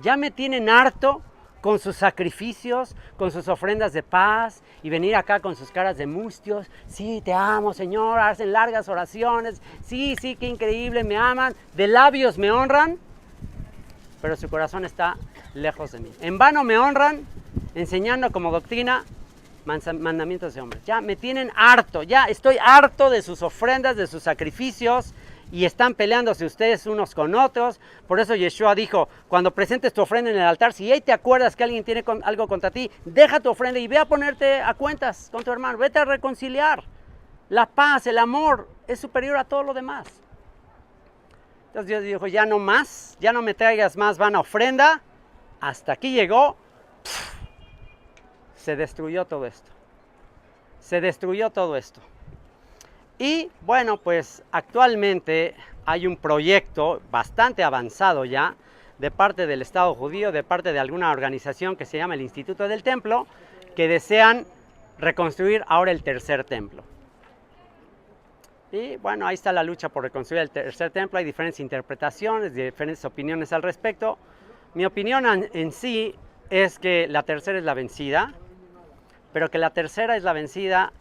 Ya me tienen harto con sus sacrificios, con sus ofrendas de paz y venir acá con sus caras de mustios. Sí, te amo, Señor, hacen largas oraciones. Sí, sí, qué increíble, me aman. De labios me honran, pero su corazón está lejos de mí. En vano me honran, enseñando como doctrina mandamientos de hombres. Ya me tienen harto, ya estoy harto de sus ofrendas, de sus sacrificios, y están peleándose ustedes unos con otros. Por eso Yeshua dijo, cuando presentes tu ofrenda en el altar, si ahí te acuerdas que alguien tiene algo contra ti, deja tu ofrenda y ve a ponerte a cuentas con tu hermano, vete a reconciliar. La paz, el amor es superior a todo lo demás. Entonces Dios dijo, ya no más, ya no me traigas más vana ofrenda, hasta aquí llegó. Se destruyó todo esto. Se destruyó todo esto. Y bueno, pues actualmente hay un proyecto bastante avanzado ya de parte del Estado judío, de parte de alguna organización que se llama el Instituto del Templo, que desean reconstruir ahora el tercer templo. Y bueno, ahí está la lucha por reconstruir el tercer templo. Hay diferentes interpretaciones, diferentes opiniones al respecto. Mi opinión en sí es que la tercera es la vencida, pero que la tercera es la vencida.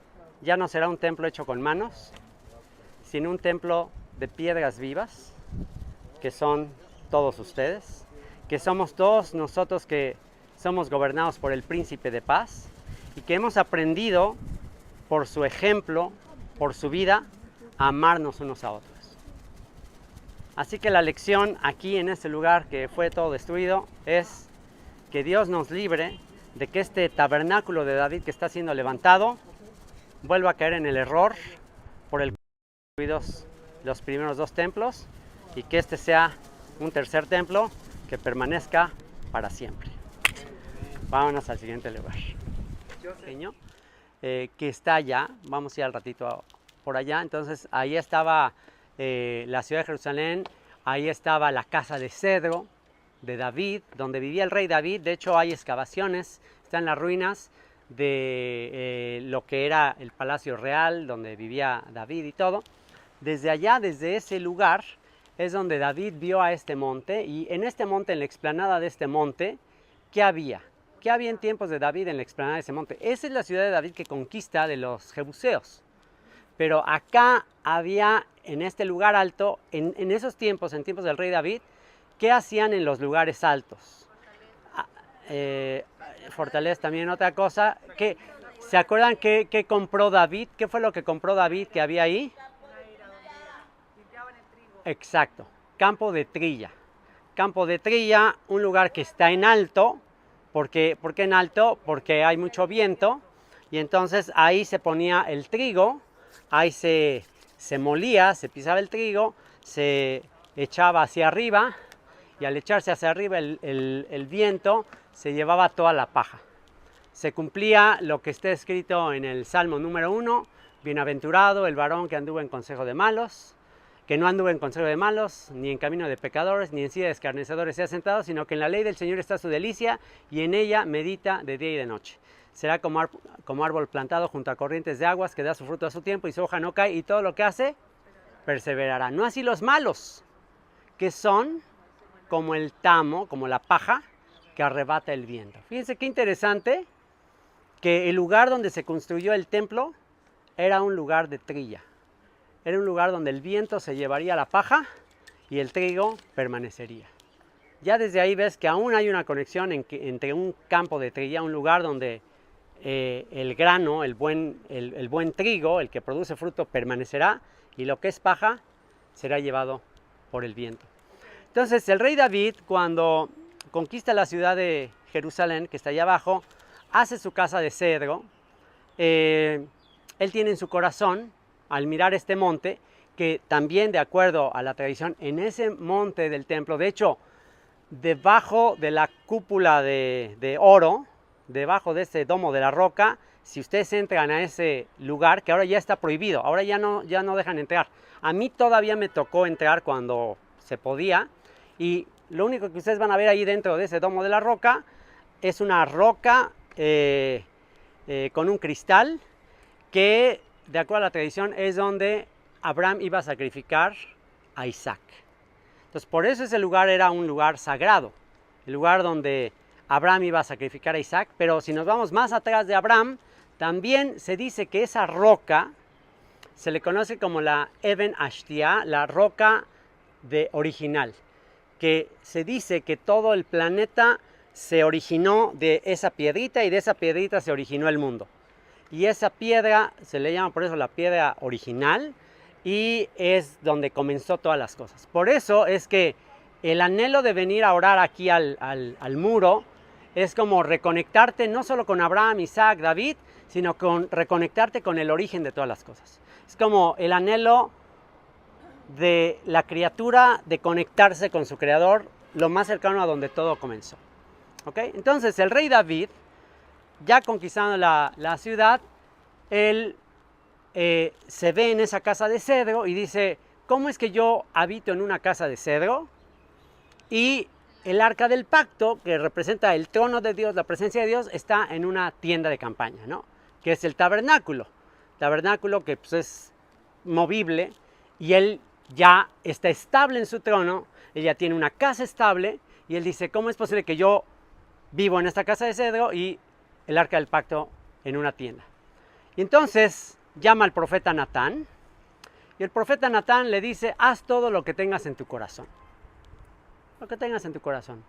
Ya no será un templo hecho con manos, sino un templo de piedras vivas, que son todos ustedes, que somos todos nosotros que somos gobernados por el Príncipe de Paz y que hemos aprendido por su ejemplo, por su vida, a amarnos unos a otros. Así que la lección aquí en este lugar que fue todo destruido es que Dios nos libre de que este tabernáculo de David que está siendo levantado vuelva a caer en el error por el cual destruidos los primeros dos templos, y que este sea un tercer templo que permanezca para siempre. Vámonos al siguiente lugar. Que está allá, vamos a ir al ratito por allá. Entonces ahí estaba la ciudad de Jerusalén, ahí estaba la casa de cedro de David, donde vivía el rey David. De hecho hay excavaciones, están las ruinas de lo que era el palacio real donde vivía David y todo. Desde allá, desde ese lugar, es donde David vio a este monte, y en este monte, en la explanada de este monte, ¿qué había? ¿Qué había en tiempos de David en la explanada de ese monte? Esa es la ciudad de David que conquista de los jebuseos. Pero acá había, en este lugar alto, en esos tiempos, en tiempos del rey David, ¿qué hacían en los lugares altos? Fortaleza también, otra cosa. ¿Se acuerdan qué compró David? ¿Qué fue lo que compró David que había ahí? Exacto, campo de trilla. Campo de trilla, un lugar que está en alto. ¿Por qué en alto? Porque hay mucho viento, y entonces ahí se ponía el trigo, ahí se molía, se pisaba el trigo, se echaba hacia arriba, y al echarse hacia arriba el viento se llevaba toda la paja. Se cumplía lo que está escrito en el Salmo número 1, bienaventurado el varón que anduvo en consejo de malos, que no anduvo en consejo de malos, ni en camino de pecadores, ni en silla de escarnecedores se ha sentado, sino que en la ley del Señor está su delicia, y en ella medita de día y de noche. Será como árbol plantado junto a corrientes de aguas, que da su fruto a su tiempo, y su hoja no cae, y todo lo que hace, perseverará. No así los malos, que son como el tamo, como la paja, que arrebata el viento. Fíjense qué interesante, que el lugar donde se construyó el templo era un lugar de trilla. Era un lugar donde el viento se llevaría la paja y el trigo permanecería. Ya desde ahí ves que aún hay una conexión entre un campo de trilla, un lugar donde el grano, el buen trigo, el que produce fruto, permanecerá, y lo que es paja será llevado por el viento. Entonces el rey David, cuando conquista la ciudad de Jerusalén, que está allá abajo, hace su casa de cedro. Él tiene en su corazón, al mirar este monte, que también, de acuerdo a la tradición, en ese monte del templo, de hecho, debajo de la cúpula de oro, debajo de ese domo de la roca, si ustedes entran a ese lugar, que ahora ya está prohibido, ahora ya no dejan entrar. A mí todavía me tocó entrar cuando se podía, y lo único que ustedes van a ver ahí dentro de ese domo de la roca es una roca con un cristal que, de acuerdo a la tradición, es donde Abraham iba a sacrificar a Isaac. Entonces, por eso ese lugar era un lugar sagrado. el lugar donde Abraham iba a sacrificar a Isaac. Pero si nos vamos más atrás de Abraham, también se dice que esa roca se le conoce como la Eben Ashtia, la roca original, que se dice que todo el planeta se originó de esa piedrita y de esa piedrita se originó el mundo. Y esa piedra se le llama por eso la piedra original y es donde comenzó todas las cosas. Por eso es que el anhelo de venir a orar aquí al muro es como reconectarte no solo con Abraham, Isaac, David, sino con reconectarte con el origen de todas las cosas. Es como el anhelo de la criatura de conectarse con su creador, lo más cercano a donde todo comenzó. ¿Okay? Entonces el rey David, ya conquistando la ciudad, él se ve en esa casa de cedro y dice, ¿cómo es que yo habito en una casa de cedro? Y el arca del pacto, que representa el trono de Dios, la presencia de Dios, está en una tienda de campaña, ¿no? Que es el tabernáculo. Tabernáculo que pues, es movible y él ya está estable en su trono, él ya tiene una casa estable y él dice, ¿cómo es posible que yo vivo en esta casa de cedro y el arca del pacto en una tienda? Y entonces llama al profeta Natán y el profeta Natán le dice, haz todo lo que tengas en tu corazón. Lo que tengas en tu corazón.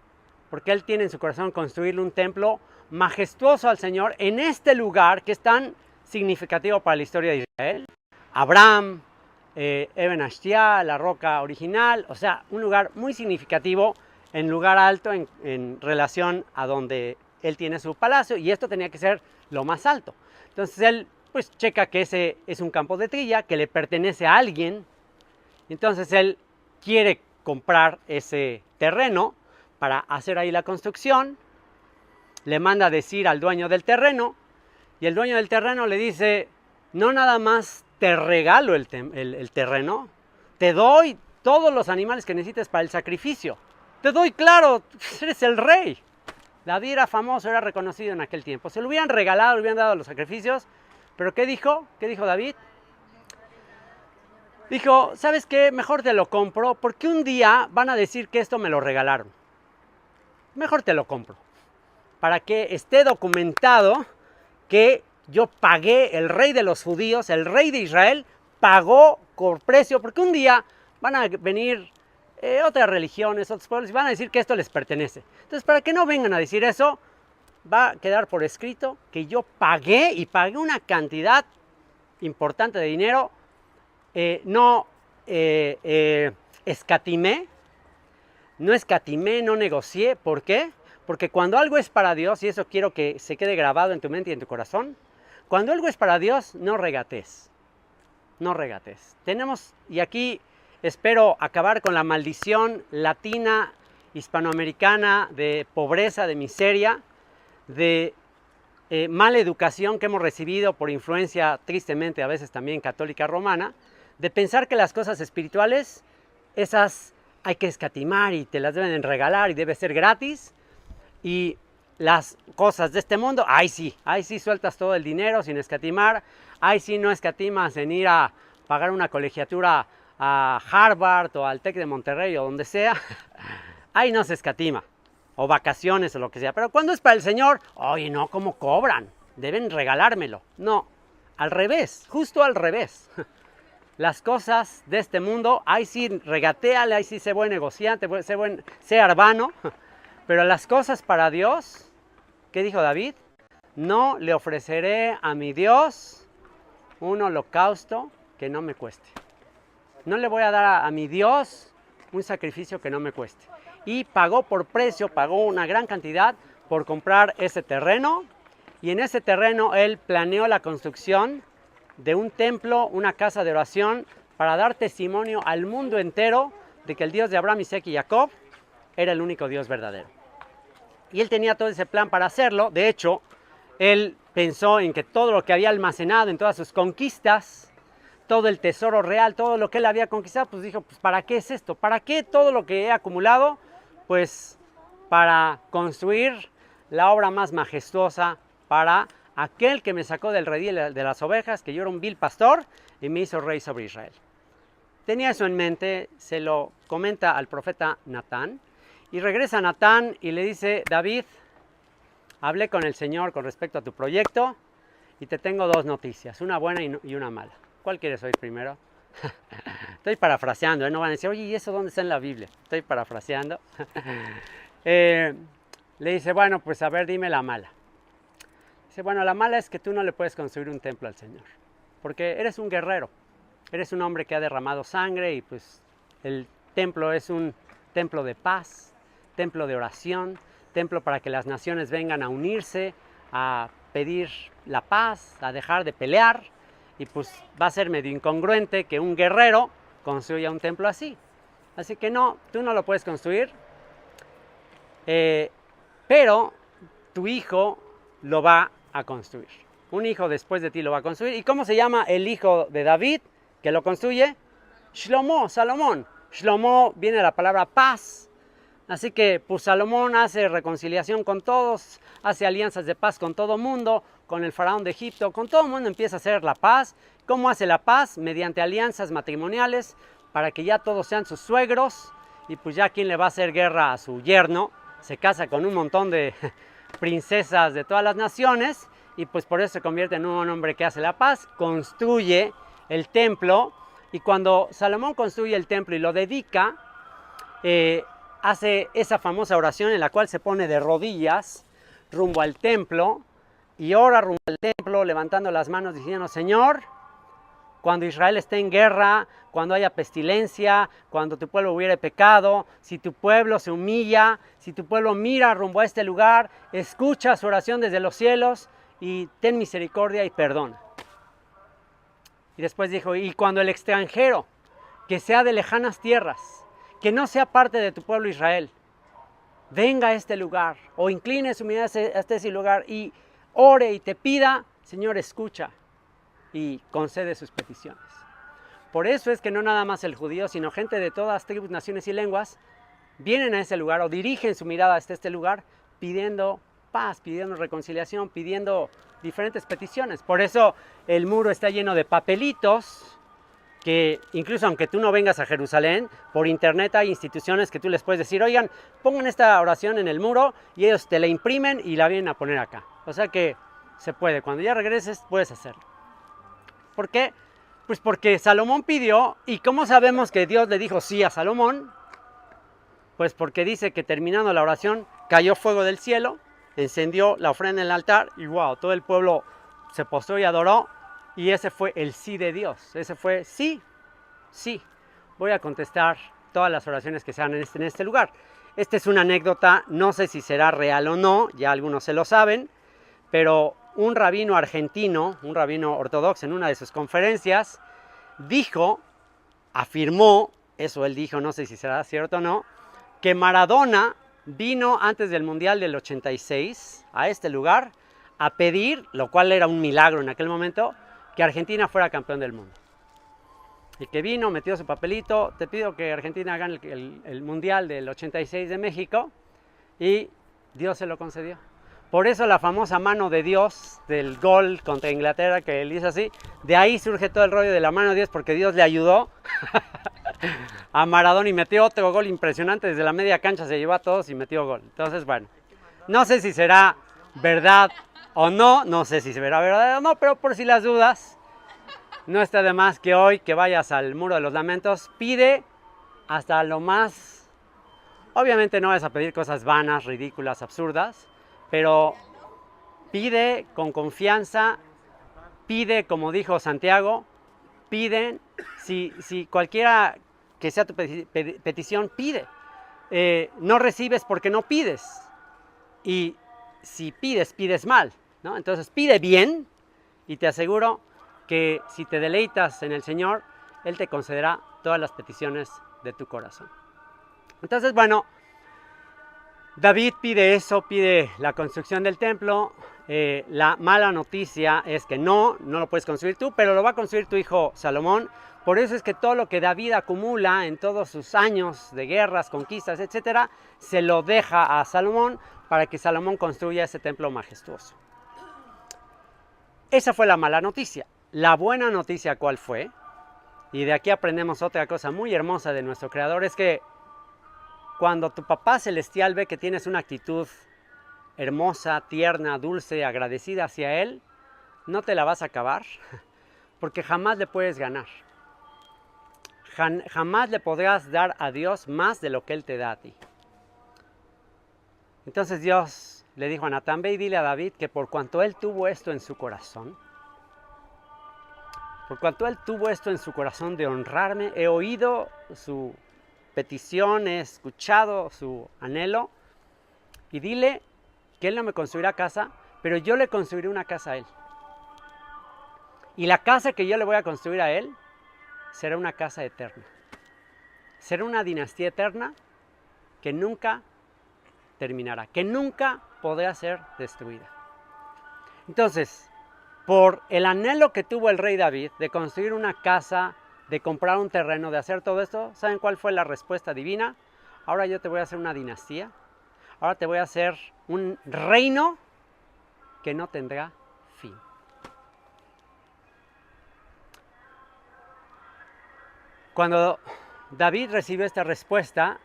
Porque él tiene en su corazón construirle un templo majestuoso al Señor en este lugar que es tan significativo para la historia de Israel. Abraham, Eben Ashtia, la roca original, o sea, un lugar muy significativo en lugar alto en relación a donde él tiene su palacio y esto tenía que ser lo más alto. Entonces él pues checa que ese es un campo de trilla que le pertenece a alguien y entonces él quiere comprar ese terreno para hacer ahí la construcción, le manda a decir al dueño del terreno y el dueño del terreno le dice, no nada más te regalo el terreno, te doy todos los animales que necesites para el sacrificio, te doy, claro, eres el rey. David era famoso, era reconocido en aquel tiempo, se lo hubieran regalado, le hubieran dado los sacrificios, pero ¿qué dijo? ¿Qué dijo David? Dijo, ¿sabes qué? Mejor te lo compro porque un día van a decir que esto me lo regalaron. Mejor te lo compro. Para que esté documentado que yo pagué, el rey de los judíos, el rey de Israel, pagó por precio. Porque un día van a venir otras religiones, otros pueblos y van a decir que esto les pertenece. Entonces, para que no vengan a decir eso, va a quedar por escrito que yo pagué y pagué una cantidad importante de dinero. No escatimé, no negocié. ¿Por qué? Porque cuando algo es para Dios, y eso quiero que se quede grabado en tu mente y en tu corazón, cuando algo es para Dios, no regates. No regates. Tenemos, y aquí espero acabar con la maldición latina, hispanoamericana, de pobreza, de miseria, de mala educación que hemos recibido por influencia, tristemente, a veces también católica romana, de pensar que las cosas espirituales, esas hay que escatimar y te las deben regalar y debe ser gratis. Y las cosas de este mundo, ahí sí sueltas todo el dinero sin escatimar. Ahí sí no escatimas en ir a pagar una colegiatura a Harvard o al TEC de Monterrey o donde sea. Ahí no se escatima. O vacaciones o lo que sea. Pero cuando es para el Señor, oye, no, ¿cómo cobran? Deben regalármelo. No, al revés, justo al revés. Las cosas de este mundo, ahí sí regatéale, ahí sí sé buen negociante, sé arbano, pero las cosas para Dios, ¿qué dijo David? No le ofreceré a mi Dios un holocausto que no me cueste. No le voy a dar a mi Dios un sacrificio que no me cueste. Y pagó por precio, pagó una gran cantidad por comprar ese terreno y en ese terreno él planeó la construcción de un templo, una casa de oración, para dar testimonio al mundo entero de que el Dios de Abraham, Isaac y Jacob era el único Dios verdadero. Y él tenía todo ese plan para hacerlo. De hecho, él pensó en que todo lo que había almacenado en todas sus conquistas, todo el tesoro real, todo lo que él había conquistado, pues dijo, pues ¿para qué es esto? ¿Para qué todo lo que he acumulado? Pues para construir la obra más majestuosa para aquel que me sacó del redil de las ovejas, que yo era un vil pastor, y me hizo rey sobre Israel. Tenía eso en mente, se lo comenta al profeta Natán, Y regresa Natán y le dice, David, hablé con el Señor con respecto a tu proyecto y te tengo dos noticias, una buena y una mala. ¿Cuál quieres oír primero? Estoy parafraseando, ¿eh? No van a decir, oye, ¿y eso dónde está en la Biblia? Estoy parafraseando. Le dice, bueno, pues a ver, dime la mala. Dice, bueno, la mala es que tú no le puedes construir un templo al Señor, porque eres un guerrero, eres un hombre que ha derramado sangre y pues el templo es un templo de paz, templo de oración, templo para que las naciones vengan a unirse, a pedir la paz, a dejar de pelear, y pues va a ser medio incongruente que un guerrero construya un templo así. Así que no, tú no lo puedes construir, pero tu hijo lo va a construir. Un hijo después de ti lo va a construir. ¿Y cómo se llama el hijo de David que lo construye? Shlomo, Salomón. Shlomo viene de la palabra paz. Así que pues Salomón hace reconciliación con todos, hace alianzas de paz con todo mundo, con el faraón de Egipto, con todo el mundo empieza a hacer la paz. ¿Cómo hace la paz? Mediante alianzas matrimoniales, para que ya todos sean sus suegros, y pues ya quien le va a hacer guerra a su yerno, se casa con un montón de princesas de todas las naciones, y pues por eso se convierte en un hombre que hace la paz, construye el templo, y cuando Salomón construye el templo y lo dedica, hace esa famosa oración en la cual se pone de rodillas rumbo al templo y ora rumbo al templo levantando las manos diciendo, Señor, cuando Israel esté en guerra, cuando haya pestilencia, cuando tu pueblo hubiere pecado, si tu pueblo se humilla, si tu pueblo mira rumbo a este lugar, escucha su oración desde los cielos y ten misericordia y perdona. Y después dijo, y cuando el extranjero, que sea de lejanas tierras, que no sea parte de tu pueblo Israel, venga a este lugar o incline su mirada hasta ese lugar y ore y te pida, Señor, escucha y concede sus peticiones. Por eso es que no nada más el judío, sino gente de todas tribus, naciones y lenguas vienen a ese lugar o dirigen su mirada hasta este lugar pidiendo paz, pidiendo reconciliación, pidiendo diferentes peticiones. Por eso el muro está lleno de papelitos que incluso aunque tú no vengas a Jerusalén, por internet hay instituciones que tú les puedes decir, oigan, pongan esta oración en el muro y ellos te la imprimen y la vienen a poner acá. O sea que se puede, cuando ya regreses puedes hacerlo. ¿Por qué? Pues porque Salomón pidió, y ¿cómo sabemos que Dios le dijo sí a Salomón? Pues porque dice que terminando la oración cayó fuego del cielo, encendió la ofrenda en el altar y wow, todo el pueblo se postró y adoró. Y ese fue el sí de Dios. Ese fue sí, sí. Voy a contestar todas las oraciones que se hagan en este lugar. Esta es una anécdota, no sé si será real o no, ya algunos se lo saben, pero un rabino argentino, un rabino ortodoxo en una de sus conferencias, afirmó, eso él dijo, no sé si será cierto o no, que Maradona vino antes del Mundial del 86 a este lugar a pedir, lo cual era un milagro en aquel momento, que Argentina fuera campeón del mundo. Y que vino, metió su papelito, te pido que Argentina gane el Mundial del 86 de México, y Dios se lo concedió. Por eso la famosa mano de Dios del gol contra Inglaterra, que él hizo así, de ahí surge todo el rollo de la mano de Dios, porque Dios le ayudó a Maradona y metió otro gol impresionante, desde la media cancha se llevó a todos y metió gol. Entonces, bueno, no sé si será verdad o no, no sé si se verá verdad o no, pero por si las dudas, no está de más que hoy que vayas al Muro de los Lamentos, pide hasta lo más, obviamente no vas a pedir cosas vanas, ridículas, absurdas, pero pide con confianza, pide como dijo Santiago, piden, si cualquiera que sea tu petición, pide. No recibes porque no pides, y si pides, pides mal, ¿no? Entonces pide bien y te aseguro que si te deleitas en el Señor, Él te concederá todas las peticiones de tu corazón. Entonces, bueno, David pide eso, pide la construcción del templo. La mala noticia es que no lo puedes construir tú, pero lo va a construir tu hijo Salomón. Por eso es que todo lo que David acumula en todos sus años de guerras, conquistas, etcétera, se lo deja a Salomón para que Salomón construya ese templo majestuoso. Esa fue la mala noticia. La buena noticia, ¿cuál fue? Y de aquí aprendemos otra cosa muy hermosa de nuestro Creador, es que cuando tu papá celestial ve que tienes una actitud hermosa, tierna, dulce, agradecida hacia Él, no te la vas a acabar, porque jamás le puedes ganar. Jamás le podrás dar a Dios más de lo que Él te da a ti. Entonces Dios le dijo a Natán, ve y dile a David que por cuanto él tuvo esto en su corazón, de honrarme, he oído su petición, he escuchado su anhelo, y dile que él no me construirá casa, pero yo le construiré una casa a él. Y la casa que yo le voy a construir a él será una casa eterna. Será una dinastía eterna que nunca terminará, que nunca podrá ser destruida. Entonces, por el anhelo que tuvo el rey David de construir una casa, de comprar un terreno, de hacer todo esto, ¿saben cuál fue la respuesta divina? Ahora yo te voy a hacer una dinastía, ahora te voy a hacer un reino que no tendrá fin. Cuando David recibió esta respuesta,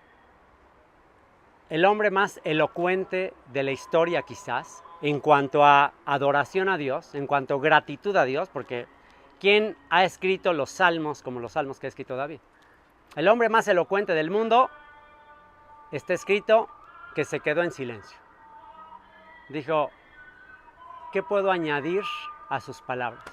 el hombre más elocuente de la historia quizás, en cuanto a adoración a Dios, en cuanto a gratitud a Dios, porque ¿quién ha escrito los salmos como los salmos que ha escrito David? El hombre más elocuente del mundo, está escrito que se quedó en silencio. Dijo, ¿qué puedo añadir a sus palabras?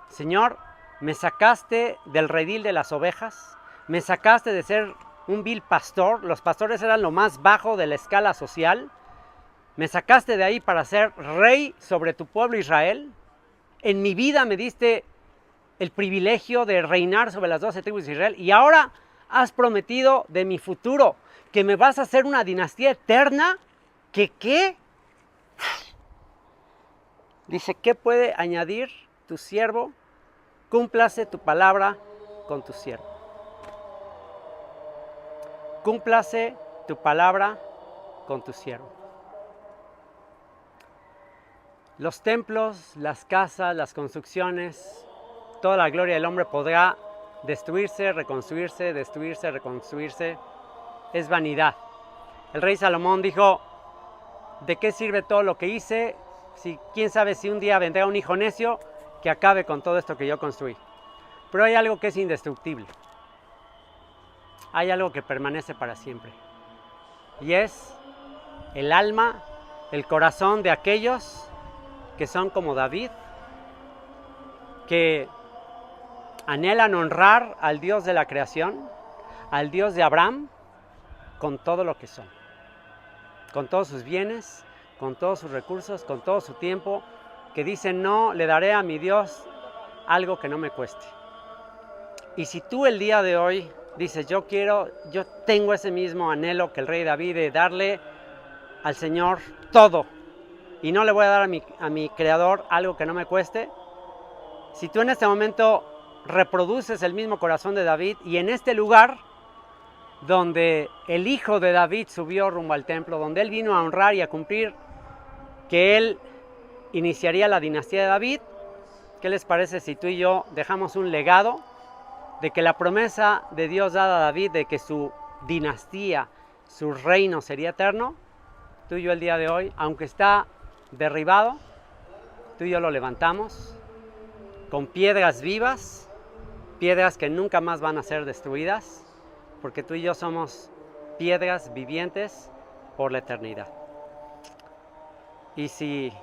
Señor, me sacaste del redil de las ovejas, me sacaste de ser un vil pastor, los pastores eran lo más bajo de la escala social, me sacaste de ahí para ser rey sobre tu pueblo Israel, en mi vida me diste el privilegio de reinar sobre las 12 tribus de Israel y ahora has prometido de mi futuro que me vas a hacer una dinastía eterna, ¿que qué? Dice, ¿qué puede añadir tu siervo? Cúmplase tu palabra con tu siervo. Cúmplase tu palabra con tu siervo. Los templos, las casas, las construcciones, toda la gloria del hombre podrá destruirse, reconstruirse, destruirse, reconstruirse. Es vanidad. El rey Salomón dijo, ¿de qué sirve todo lo que hice? Si, quién sabe si un día vendrá un hijo necio que acabe con todo esto que yo construí. Pero hay algo que es indestructible. Hay algo que permanece para siempre. Y es el alma, el corazón de aquellos que son como David, que anhelan honrar al Dios de la creación, al Dios de Abraham, con todo lo que son. Con todos sus bienes, con todos sus recursos, con todo su tiempo, que dicen, no le daré a mi Dios algo que no me cueste. Y si tú el día de hoy dices, yo tengo ese mismo anhelo que el rey David de darle al Señor todo y no le voy a dar a mi Creador algo que no me cueste, si tú en este momento reproduces el mismo corazón de David y en este lugar donde el hijo de David subió rumbo al templo, donde él vino a honrar y a cumplir que él iniciaría la dinastía de David, ¿qué les parece si tú y yo dejamos un legado de que la promesa de Dios dada a David de que su dinastía, su reino sería eterno? Tú y yo el día de hoy, aunque está derribado, tú y yo lo levantamos con piedras vivas, piedras que nunca más van a ser destruidas, porque tú y yo somos piedras vivientes por la eternidad. Y si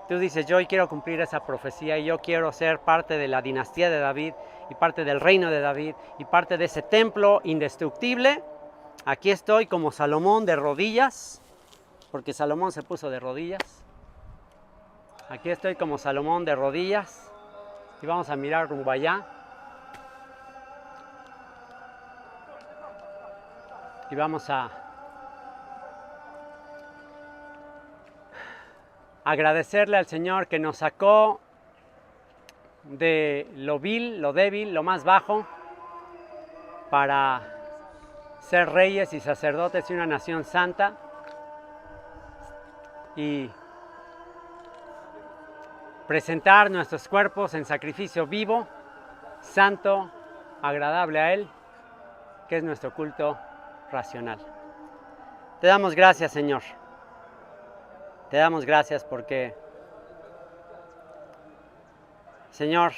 tú dices, yo hoy quiero cumplir esa profecía y yo quiero ser parte de la dinastía de David y parte del reino de David y parte de ese templo indestructible, aquí estoy como Salomón de rodillas, porque Salomón se puso de rodillas. Aquí estoy como Salomón de rodillas y vamos a mirar rumbo allá. Y vamos a agradecerle al Señor que nos sacó de lo vil, lo débil, lo más bajo, para ser reyes y sacerdotes y una nación santa. Y presentar nuestros cuerpos en sacrificio vivo, santo, agradable a Él, que es nuestro culto racional. Te damos gracias, Señor. Te damos gracias porque, Señor,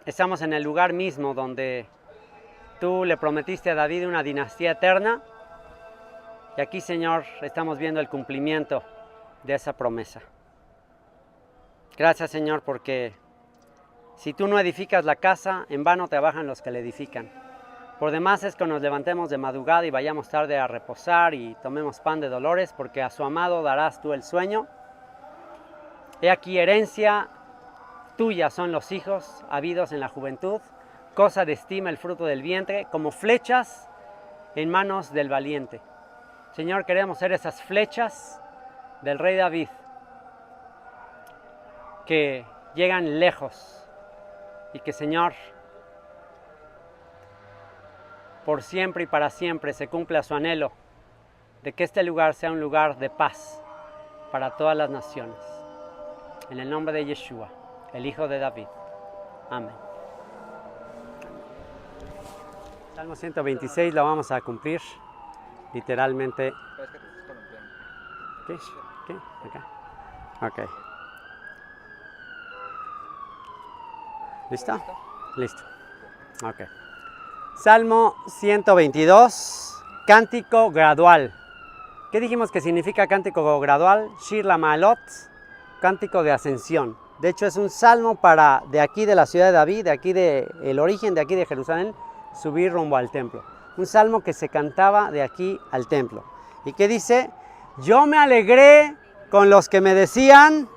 estamos en el lugar mismo donde tú le prometiste a David una dinastía eterna. Y aquí, Señor, estamos viendo el cumplimiento de esa promesa. Gracias, Señor, porque si tú no edificas la casa, en vano trabajan los que la edifican. Por demás es que nos levantemos de madrugada y vayamos tarde a reposar y tomemos pan de dolores, porque a su amado darás tú el sueño. He aquí herencia tuya son los hijos habidos en la juventud, cosa de estima el fruto del vientre, como flechas en manos del valiente. Señor, queremos ser esas flechas del rey David que llegan lejos y que, Señor, por siempre y para siempre se cumpla su anhelo de que este lugar sea un lugar de paz para todas las naciones. En el nombre de Yeshua, el Hijo de David. Amén. Salmo 126 lo vamos a cumplir literalmente. ¿Qué? ¿Qué? Acá. Ok. ¿Listo? Listo. Ok. Salmo 122, cántico gradual. ¿Qué dijimos que significa cántico gradual? Shir la Maalot, cántico de ascensión. De hecho, es un salmo para de aquí de la ciudad de David, de aquí el origen de aquí de Jerusalén, subir rumbo al templo. Un salmo que se cantaba de aquí al templo. ¿Y qué dice? Yo me alegré con los que me decían,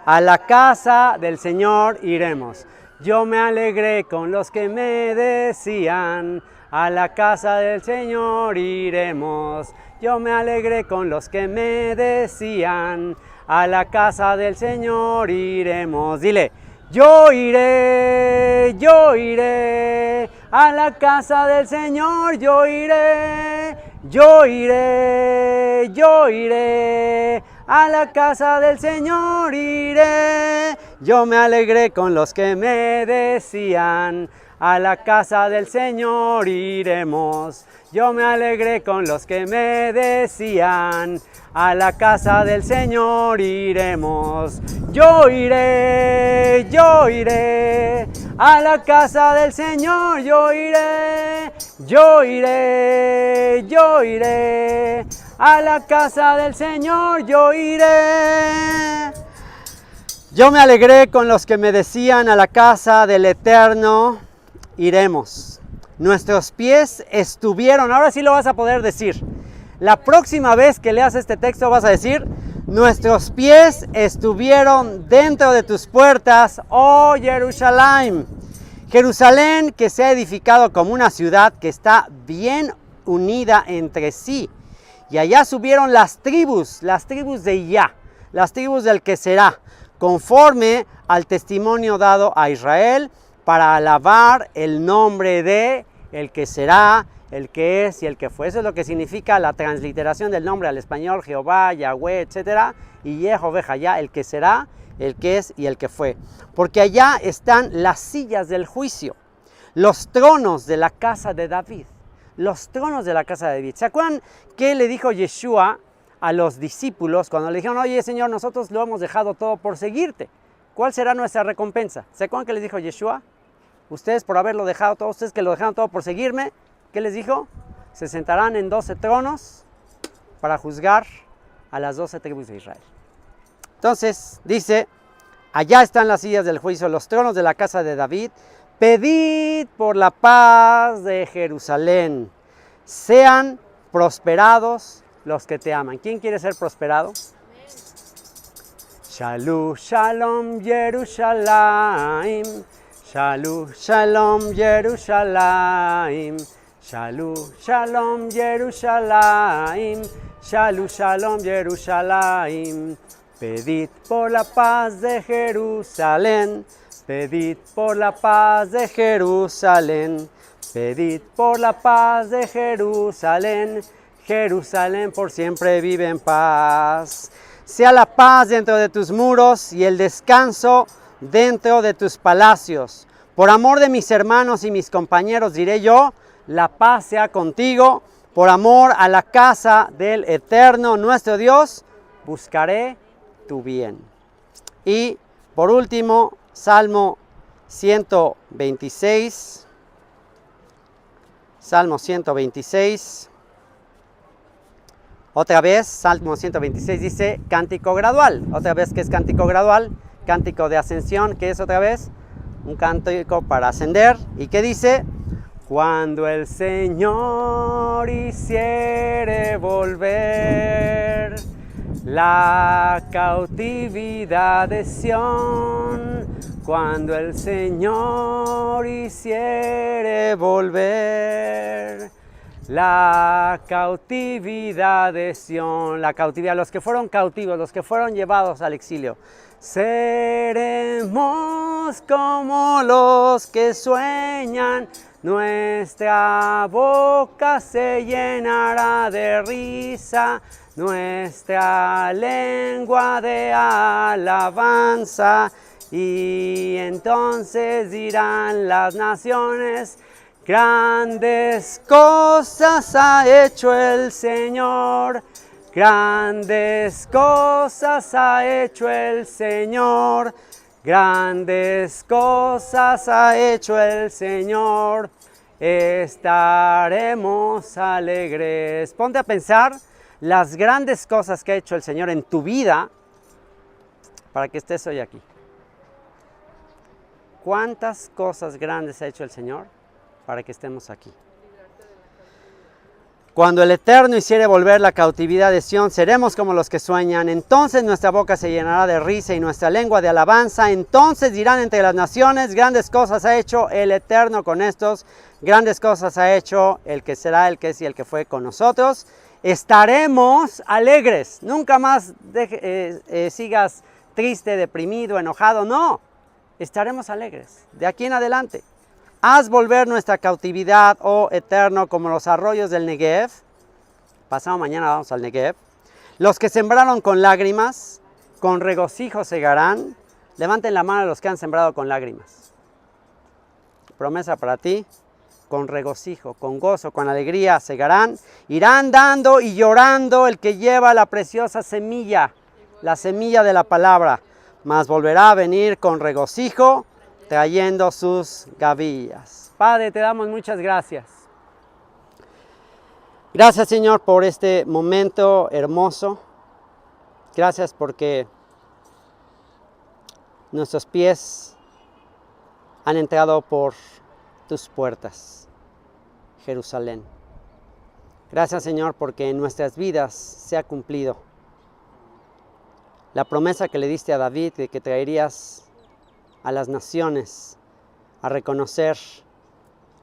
a la casa del Señor iremos. Yo me alegré con los que me decían, a la casa del Señor iremos. Yo me alegré con los que me decían, a la casa del Señor iremos. Dile, yo iré, a la casa del Señor, yo iré, a la casa del Señor iré. Yo me alegré con los que me decían, a la casa del Señor iremos. Yo me alegré con los que me decían, a la casa del Señor iremos. Yo iré, a la casa del Señor, yo iré, a la casa del Señor, yo iré. Yo me alegré con los que me decían, a la casa del Eterno iremos. Nuestros pies estuvieron, ahora sí lo vas a poder decir. La próxima vez que leas este texto vas a decir, nuestros pies estuvieron dentro de tus puertas, oh Jerusalén. Jerusalén que se ha edificado como una ciudad que está bien unida entre sí. Y allá subieron las tribus de Yah, las tribus del que será, conforme al testimonio dado a Israel, para alabar el nombre de el que será, el que es y el que fue. Eso es lo que significa la transliteración del nombre al español, Jehová, Yahweh, etc. Y Yehová, el que será, el que es y el que fue. Porque allá están las sillas del juicio, los tronos de la casa de David. Los tronos de la casa de David. ¿Se acuerdan qué le dijo Yeshua a los discípulos cuando le dijeron, oye Señor, nosotros lo hemos dejado todo por seguirte? ¿Cuál será nuestra recompensa? ¿Se acuerdan qué les dijo Yeshua? Ustedes por haberlo dejado todo, ustedes que lo dejaron todo por seguirme, ¿qué les dijo? Se sentarán en 12 tronos para juzgar a las 12 tribus de Israel. Entonces dice, allá están las sillas del juicio, los tronos de la casa de David. Pedid por la paz de Jerusalén. Sean prosperados los que te aman. ¿Quién quiere ser prosperado? Shalom, shalom, Jerusalén. Shalom, shalom, Jerusalén. Shalom, shalom, Jerusalén. Shalom, shalom, Jerusalén. Pedid por la paz de Jerusalén. Pedid por la paz de Jerusalén. Pedid por la paz de Jerusalén. Jerusalén por siempre vive en paz. Sea la paz dentro de tus muros y el descanso dentro de tus palacios. Por amor de mis hermanos y mis compañeros diré yo, la paz sea contigo. por amor a la casa del Eterno nuestro Dios, buscaré tu bien. Y por último, Salmo 126. Salmo 126. Otra vez, Salmo 126 dice cántico gradual. Otra vez, ¿qué es cántico gradual? Cántico de ascensión, ¿qué es otra vez? Un cántico para ascender. ¿Y qué dice? Cuando el Señor hiciere volver la cautividad de Sión, cuando el Señor hiciere volver la cautividad de Sión, la cautividad, los que fueron cautivos, los que fueron llevados al exilio, seremos como los que sueñan. Nuestra boca se llenará de risa, nuestra lengua de alabanza, y entonces dirán las naciones, grandes cosas ha hecho el Señor, grandes cosas ha hecho el Señor. Grandes cosas ha hecho el Señor, estaremos alegres. Ponte a pensar las grandes cosas que ha hecho el Señor en tu vida para que estés hoy aquí. ¿Cuántas cosas grandes ha hecho el Señor para que estemos aquí? Cuando el Eterno hiciere volver la cautividad de Sión, seremos como los que sueñan. Entonces nuestra boca se llenará de risa y nuestra lengua de alabanza. Entonces dirán entre las naciones, grandes cosas ha hecho el Eterno con estos. Grandes cosas ha hecho el que será, el que es y el que fue con nosotros. Estaremos alegres. Nunca más sigas triste, deprimido, enojado. No, estaremos alegres de aquí en adelante. Haz volver nuestra cautividad, oh Eterno, como los arroyos del Negev. Pasado mañana vamos al Negev. Los que sembraron con lágrimas, con regocijo segarán. Levanten la mano los que han sembrado con lágrimas. Promesa para ti, con regocijo, con gozo, con alegría segarán. Irán dando y llorando el que lleva la preciosa semilla, la semilla de la palabra. Mas volverá a venir con regocijo, trayendo sus gavillas. Padre, te damos muchas gracias. Gracias, Señor, por este momento hermoso. Gracias porque nuestros pies han entrado por tus puertas, Jerusalén. Gracias, Señor, porque en nuestras vidas se ha cumplido la promesa que le diste a David de que traerías a las naciones a reconocer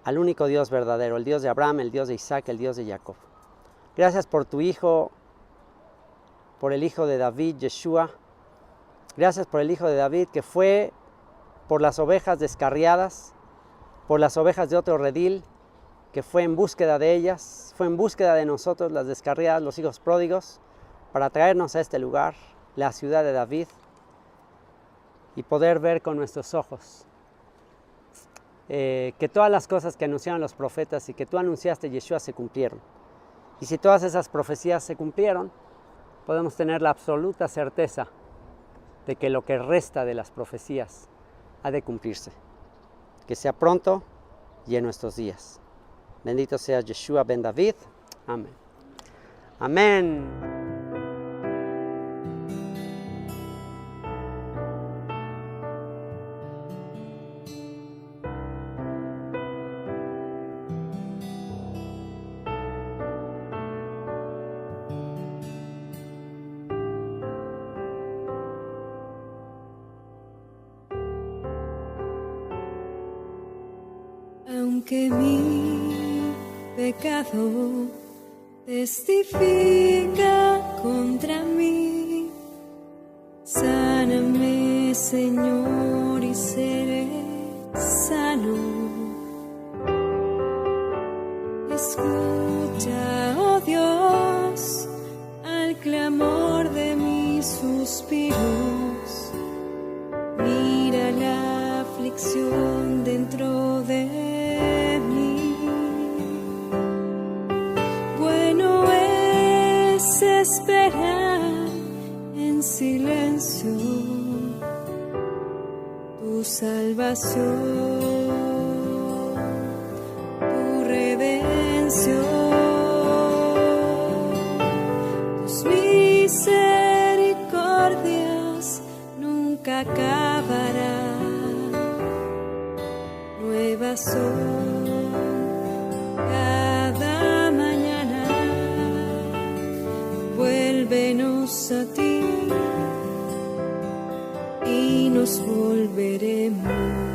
al único Dios verdadero, el Dios de Abraham, el Dios de Isaac, el Dios de Jacob. Gracias por tu Hijo, por el Hijo de David, Yeshua. Gracias por el Hijo de David que fue por las ovejas descarriadas, por las ovejas de otro redil, que fue en búsqueda de ellas, fue en búsqueda de nosotros, las descarriadas, los hijos pródigos, para traernos a este lugar, la ciudad de David, y poder ver con nuestros ojos que todas las cosas que anunciaron los profetas y que tú anunciaste, Yeshua, se cumplieron. Y si todas esas profecías se cumplieron, podemos tener la absoluta certeza de que lo que resta de las profecías ha de cumplirse. Que sea pronto y en nuestros días. Bendito sea Yeshua ben David. Amén. Amén. Aunque mi pecado testifica contra mí, sáname, Señor, y seré sano. Escucha, oh Dios, al clamor de mis suspiros. Mira la aflicción dentro de esperar en silencio tu salvación, tu redención, tus misericordias nunca acabarán, nuevas son cada mañana. Vuélvenos a ti y nos volveremos.